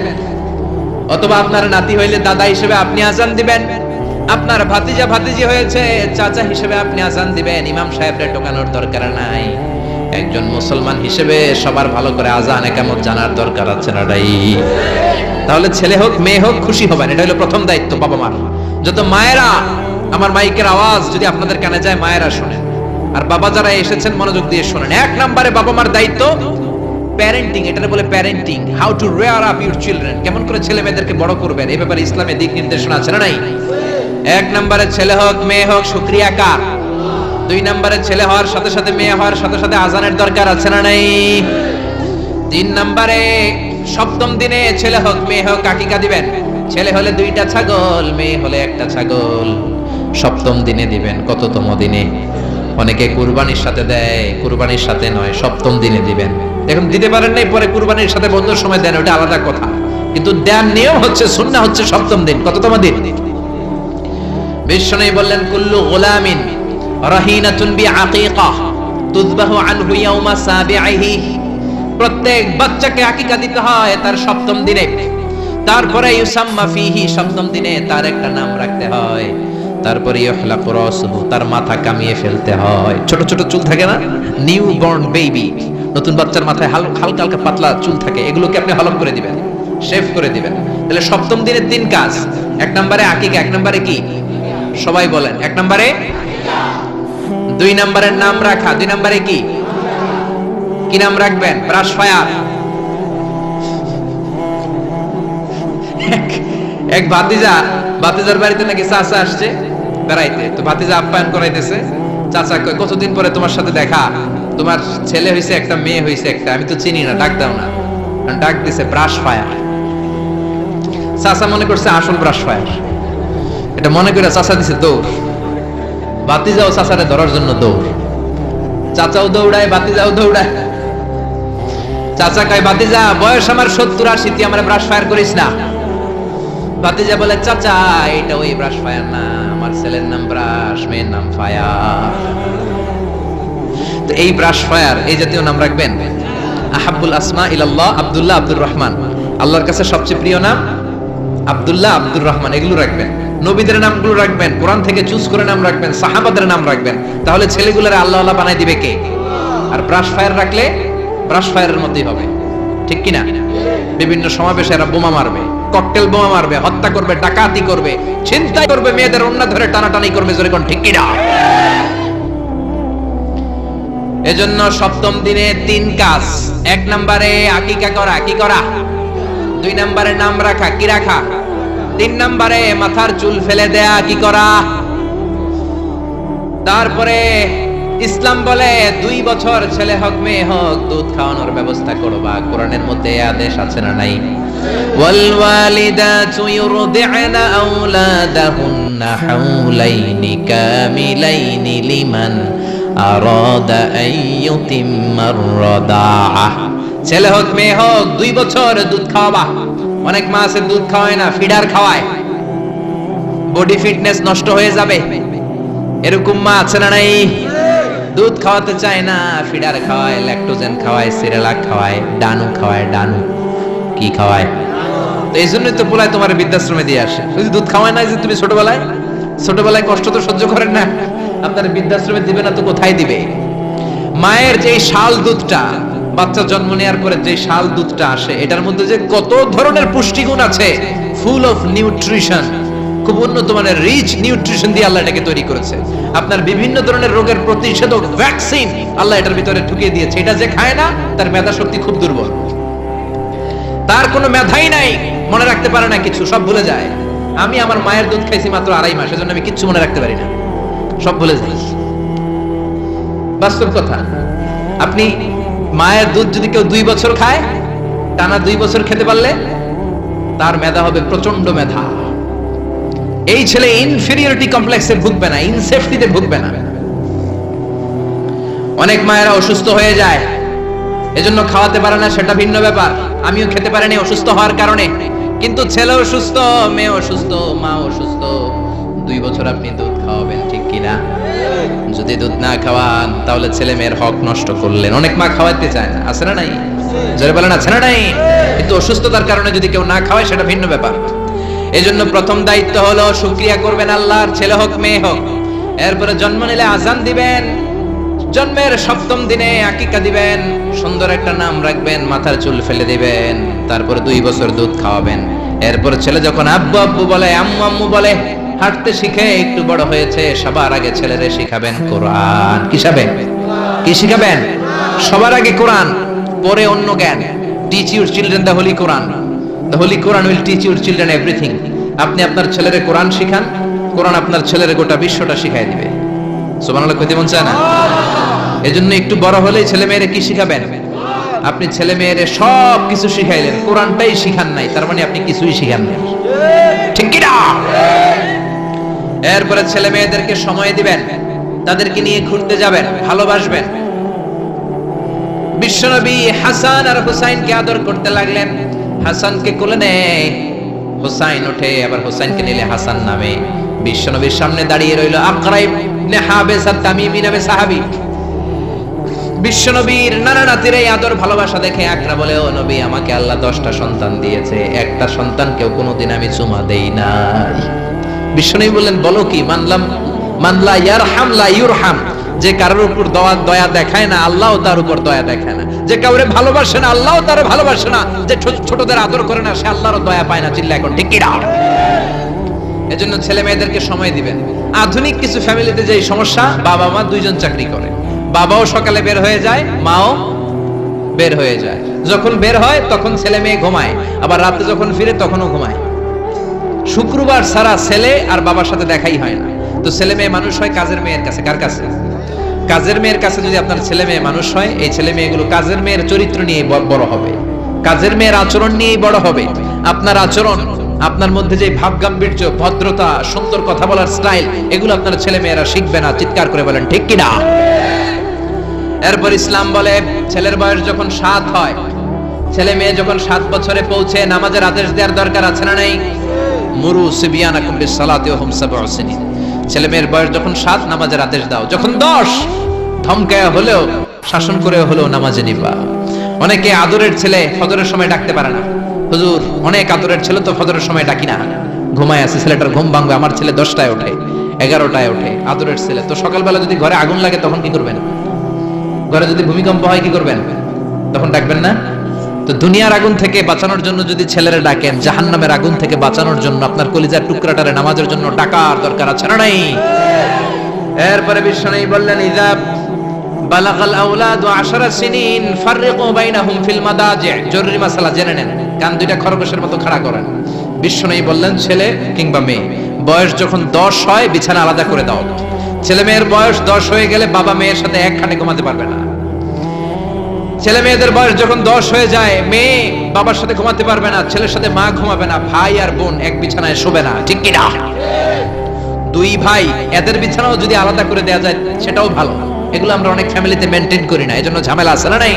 Speaker 1: অথবা আপনার নাতি হইলে দাদা হিসেবে আপনি আজান দিবেন, আপনার ভাতিজা ভাতিজি হয়েছে চাচা হিসেবে আপনি আজান দিবেন। ইমাম সাহেবরে টোকানোর দরকার নাই। একজন মুসলমান হিসেবে সবার ভালো করে আজান একামত জানার দরকার আছে না নাই? তাহলে ছেলে হোক মেয়ে হোক খুশি হবেন, এটা হলো প্রথম দায়িত্ব বাবা মার। যত মায়েরা, আমার মাইকের আওয়াজ যদি আপনাদের কানে যায়, মায়েরা শোনেন, আর বাবা যারা এসেছেন মনোযোগ দিয়ে শোনেন। 1 নম্বরে বাবা মার দায়িত্ব প্যারেন্টিং, এটা বলে parenting, how to rare up your children, কেমন করে ছেলে মেয়েদেরকে বড় করবেন, এই ব্যাপারে ইসলামে দিক নির্দেশনা আছে না নাই? 1 নম্বরে ছেলে হোক মেয়ে হোক শুকরিয়া কার? 2 নম্বরে ছেলে হওয়ার সাথে সাথে মেয়ে হওয়ার সাথে সাথে আজানের দরকার আছে না নাই? 3 নম্বরে সপ্তম দিনে ছেলে হোক মেয়ে হোক আকিকা দিবেন। ছেলে হলে 2টা ছাগল, মেয়ে হলে 1টা ছাগল, সপ্তম দিনে দিবেন। কততম দিনে? অনেকে কুরবানির সাথে দেয়, কুরবানির সাথে নয়, সপ্তম দিনে দিবেন। এখন দিতে পারেন নাই, পরে কুরবানির সাথে বন্ধুর সময় দেন, ওটা আলাদা কথা, কিন্তু দেন নিয়ম হচ্ছে, সুন্নাহ হচ্ছে সপ্তম দিন। কততম দিন? বিশ্বনবী বললেন, কুল্লু গোলামিন রাহিনাতুন বিআকিকা তুযবাহু আনহু ইয়াওমা সাবিহি, প্রত্যেক বাচ্চাকে আকিকা দিতে হয় তার সপ্তম দিনে। তারপরে ইউসাম্মা ফিহি, সপ্তম দিনে তার একটা নাম রাখতে হয়। তারপরে ইহলাকু রাসুহু, তার মাথা কামিয়ে ফেলতে হয়। ছোট ছোট চুল থাকে না, নিউ বর্ন বেবি, নতুন বাচ্চার মাথায় হালকা হালকা পাতলা চুল থাকে, এগুলোকে আপনি হলক করে দিবেন, শেভ করে দিবেন। তাহলে সপ্তম দিনের 3 কাজ। 1 নম্বরে আকিকা, 1 নম্বরে কি সবাই বলেন? 1 নম্বরে 2 নম্বরের নাম রাখা, 2 নম্বরে কি কি নাম রাখবেন? Brush fire. এক ভাতিজার বাড়িতে নাকি চাচা আসছে বেড়াইতে, তো ভাতিজা আপ্যায়ন করাইতেছে। চাচা কয়, কতদিন পরে তোমার সাথে দেখা, তোমার ছেলে হইছে একটা, মেয়ে হইছে একটা, আমি তো চিনি না, ডাক দাও না। ডাক দিছে ব্রাশ ফায়ার। চাচা মনে করছে আসল ব্রাশ ফায়ার, এটা মনে করে চাচা দিছে দৌড়। ভাতিজাও চাচারে ধরার জন্য দৌড়, চাচাও দৌড়ায়, ভাতিজাও দৌড়ায়। চাচা কয়, ভাতিজা বয়স আমার 70-80, তুই আমার ব্রাশ ফায়ার করিস না। ভাতিজা বলে, চাচা এটা ওই ব্রাশ ফায়ার না, আমার ছেলের নাম ব্রাশ, মেয়ের নাম ফায়ার। তো এই ব্রাশ ফায়ার, এই জাতীয় নাম রাখবেন। আহাব্বুল আসমা ইলাল্লাহ আব্দুল্লাহ আব্দুর রহমান, আল্লাহর কাছে সবচেয়ে প্রিয় নাম আব্দুল্লাহ আব্দুর রহমান, এগুলো রাখবেন। নবীদের নামগুলো রাখবেন, কোরআন থেকে চুজ করে নাম রাখবেন, সাহাবাদের নাম রাখবেন। তাহলে ছেলেগুলোরে আল্লাহ আল্লাহ বানাই দিবে কে? আর ব্রাশ ফায়ার রাখলে ব্রাশ ফায়ারের মধ্যেই হবে, ঠিক কিনা? বিভিন্ন সমাবেশে এরা বোমা মারবে, ককটেল বোমা মারবে, হত্যা করবে, ডাকাতি করবে, ছিনতাই করবে, মেয়েদের ওন্না ধরে টানাটানি করবে, জোরে কোন ঠিক কিনা? এজন্য সপ্তম দিনে 3 কাজ। 1 নম্বরে আকিকা করা, কি করা? 2 নম্বরে নাম রাখা, কি রাখা? 3 নম্বরে মাথার চুল ফেলে দেয়া, কি করা? তারপরে ইসলাম বলে 2 বছর ছেলে হোক মেয়ে হোক দুধ খাওয়ানোর ব্যবস্থা করবা। কোরআনের মধ্যে আদেশ আছে না নাই? ওয়াল ওয়ালিদাতু ইউরদি'না আওলাদাহুন্না হাওলাইনি কামিলাইনি লিমান আরাদা আন ইউতিম্মার রাদাআহ। ছেলে হোক মেয়ে হোক 2 বছর দুধ খাওয়াবা। অনেক মা আছে দুধ খাওয়ায় না, ফিডার খাওয়ায়, বডি ফিটনেস নষ্ট হয়ে যাবে, এরকম মা আছে না নাই? দুধ খাওয়াতে চায় না, ফিডার খাওয়ায়, ল্যাকটোজেন খাওয়ায়, সিরিয়ালাক খাওয়ায়, ডানু খাওয়ায়। ডানু কি খাওয়ায়? তো এই জন্যই তো পোলায় তোমার বৃদ্ধাশ্রমে দিয়ে আসে। যদি দুধ খাওয়ায় না, যে তুমি ছোটবেলায় কষ্ট তো সহ্য করেন না, আপনার বৃদ্ধাশ্রমে দিবে না তো কোথায় দিবে? মায়ের যে শাল দুধটা, বাচ্চা জন্ম নেওয়ার পরে যে শাল দুধটা আসে, এটার মধ্যে যে কত ধরনের পুষ্টিগুণ আছে, ফুল অফ নিউট্রিশন, খুব উন্নত মানের রিচ নিউট্রিশন দিয়ে আল্লাহ এটাকে তৈরি করেছে। আপনার বিভিন্ন ধরনের রোগের প্রতিষেধক ভ্যাকসিন আল্লাহ এটার ভিতরে ঢুকিয়ে দিয়েছে। এটা যে খায় না, তার মেধা শক্তি খুব দুর্বল, তার কোনো মেধাই নাই, মনে রাখতে পারে না কিছু, সব ভুলে যায়। আমি আমার মায়ের দুধ খাইছি মাত্র 2.5 মাস, এজন্য আমি কিচ্ছু মনে রাখতে পারি না, সব ভুলে যাই। বাস্তব কথা। আপনি মায়ের দুধ যদি কেউ 2 বছর খায়, টানা 2 বছর খেতে পারলে তার মেধা হবে প্রচন্ড মেধা। এই ছেলে ইনফেরিয়রিটি কমপ্লেক্সে ভুগবে না, ইনসেফটিতে ভুগবে না। অনেক মায়েরা অসুস্থ হয়ে যায়, এজন্য খাওয়াতে পারে না, সেটা ভিন্ন ব্যাপার। আমিও খেতে পারিনি অসুস্থ হওয়ার কারণে, কিন্তু ছেলে অসুস্থ, মেয়ে অসুস্থ, মা অসুস্থ, 2 বছর আপনি দুধ খাওয়াবেন, ঠিক কিনা? যদি দুধ না খাওয়ান তাহলে ছেলে মেয়ের হক নষ্ট করলেন। অনেক মা খাওয়াতে চায় না, আছে না নাই? যারা বলেন আছে না নাই? কিন্তু অসুস্থতার কারণে যদি কেউ না খাওয়ায়, সেটা ভিন্ন ব্যাপার। এজন্য প্রথম দায়িত্ব হলো শুকরিয়া করবেন আল্লাহর, ছেলে হোক মেয়ে হোক। এরপরে জন্ম নিলে আজান দিবেন, জন্মের 7ম দিনে আকিকা দিবেন, সুন্দর একটা নাম রাখবেন, মাথার চুল ফেলে দিবেন, তারপরে 2 বছর দুধ খাওয়াবেন। এরপরে ছেলে যখন আব্বু আব্বু বলে, আম্মু আম্মু বলে, হাঁটতে শিখে একটু বড় হয়েছে, সবার আগে ছেলেরে শিখাবেন কোরআন। কি শিখাবেন? সবার আগে কোরআন, পরে অন্য জ্ঞান। Teach your children the Holi Quran. The Holi Quran will teach your children everything. আপনি আপনার ছেলেরে কোরআন শিখান, কোরআন আপনার ছেলেরে গোটা বিশ্বটা শিখাই দিবে। সুবহানাল্লাহ কইতে মন চায় না? এজন্য একটু বড় হলেই ছেলে মেয়েরে কি শিখাবেন? আপনি ছেলে মেয়েরে সব কিছু শিখাইলেন, কোরআনটাই শিখান নাই, তার মানে আপনি কিছুই শিখান নাই, ঠিক কি না? এরপরে ছেলে মেয়েদেরকে সময় দিবেন, তাদেরকে নিয়ে ঘুরতে যাবেন, ভালোবাসবেন। বিশ্বনবী হাসান আর হুসাইনকে আদর করতে লাগলেন। হাসানকে কোলে নেয়, হুসাইন ওঠে, আবার হুসাইনকে নিলে হাসান নামে। বিশ্বনবীর সামনে দাঁড়িয়ে রইল আকরা ইবনে হাবিস আত-তামিমি নামে সাহাবী। বিশ্বনবীর নানা নাতির এই আদর ভালোবাসা দেখে আকরা বলে, ও নবী, আমাকে আল্লাহ 10টা সন্তান দিয়েছে, একটা সন্তানকেও কোনোদিন আমি চুমা দেই নাই। বিশ্বনবী বললেন, বলো কি? মানলা ইয়ারহাম লা ইউরহাম, যে কারোর উপর দয়া দেখায় না আল্লাহও তার উপর দয়া দেখায় না, যে কাউরে ভালোবাসে না আল্লাহও তার ভালোবাসে না, যে ছোটদের আদর করে না সে আল্লাহরও দয়া পায় না। চিল্লা এখন ঠিক কি না? এজন্য ছেলে মেয়েদেরকে সময় দিবেন। আধুনিক কিছু ফ্যামিলিতে যে সমস্যা, বাবা মা দুইজন চাকরি করে, বাবাও সকালে বের হয়ে যায়, মাও বের হয়ে যায়। যখন বের হয় তখন ছেলে মেয়ে ঘুমায়, আবার রাতে যখন ফিরে তখনও ঘুমায়। শুক্রবার ছাড়া ছেলে আর বাবার সাথে দেখাই হয় না। তো ছেলে মেয়ে মানুষ হয় কাজের মেয়ের কাছে। কার কাছে? কাজের মেয়ের কাছে। যদি আপনার ছেলে মেয়ে মানুষ হয়, এই ছেলে মেয়েগুলো কাজের মেয়ের চরিত্র নিয়ে বড় হবে, কাজের মেয়ের আচরণ নিয়েই বড় হবে। আপনার আচরণ, আপনার মধ্যে যে ভাব গাম্ভীর্য, ভদ্রতা, সুন্দর কথা বলার স্টাইল, এগুলো আপনার ছেলে মেয়েরা শিখবে না। চিৎকার করে বলেন ঠিক কিনা? এরপর ইসলাম বলে, ছেলের বয়স যখন 7 হয়, ছেলে মেয়ে যখন 7 বছরে পৌঁছে, নামাজের আদেশ দেওয়ার দরকার আছে না নাই? মুরু সিবিয়ানাকুম বিসসালাতি ওয়া হুম 7 সিনিন। ছেলে মেয়ের বয়স যখন 7, নামাজের আদেশ দাও। যখন 10, ধমকায়া হলেও, শাসন করে হলেও নামাজে নিবা। অনেকে আদরের ছেলে ফজরের সময় ডাকতে পারে না। হুজুর, অনেক আদরের ছেলে তো ফজরের সময় ডাকি না, ঘুমায় আছে, ছেলেটার ঘুম ভাঙবে। আমার ছেলে 10টায় ওঠে, 11টায় ওঠে, আদরের ছেলে। তো সকালবেলা যদি ঘরে আগুন লাগে তখন কি করবেন? ঘরে যদি ভূমিকম্প হয় কি করবেন? তখন ডাকবেন না? তো দুনিয়ার আগুন থেকে বাঁচানোর জন্য যদি ছেলেরা ডাকেন, জাহান্নামের আগুন থেকে বাঁচানোর জন্য আপনার কলিজার টুকরাটারে নামাজের জন্য ডাকার দরকার আছে না নাই? এরপরে বিশ্বনবী বললেন, ইযা বালাগাল আওলাদু 10 সিনিন ফাররিকু বাইনাহুম ফিল মাদাজি'। জরুরি মাসালা জেনে নেন, কান দুইটা খরগোশের মতো খাড়া করেন। বিশ্বনবী বললেন, ছেলে কিংবা মেয়ে বয়স যখন 10 হয়, বিছানা আলাদা করে দাও। ছেলে মেয়ের বয়স 10 হয়ে গেলে বাবা মেয়ের সাথে এক খাটে ঘুমাতে পারবে না। ছেলে মেয়েদের বয়স যখন 10 হয়ে যায়, মেয়ে বাবার সাথে ঘুমাতে পারবে না, ছেলের সাথে মা ঘুমাবে না, ভাই আর বোন এক বিছানায় শোবে না। ঠিক কি না? 2 ভাই, এদের বিছানাও যদি আলাদা করে দেয়া যায় সেটাও ভালো। এগুলো আমরা অনেক ফ্যামিলিতে মেনটেন করি না, এজন্য ঝামেলা আছে না নাই?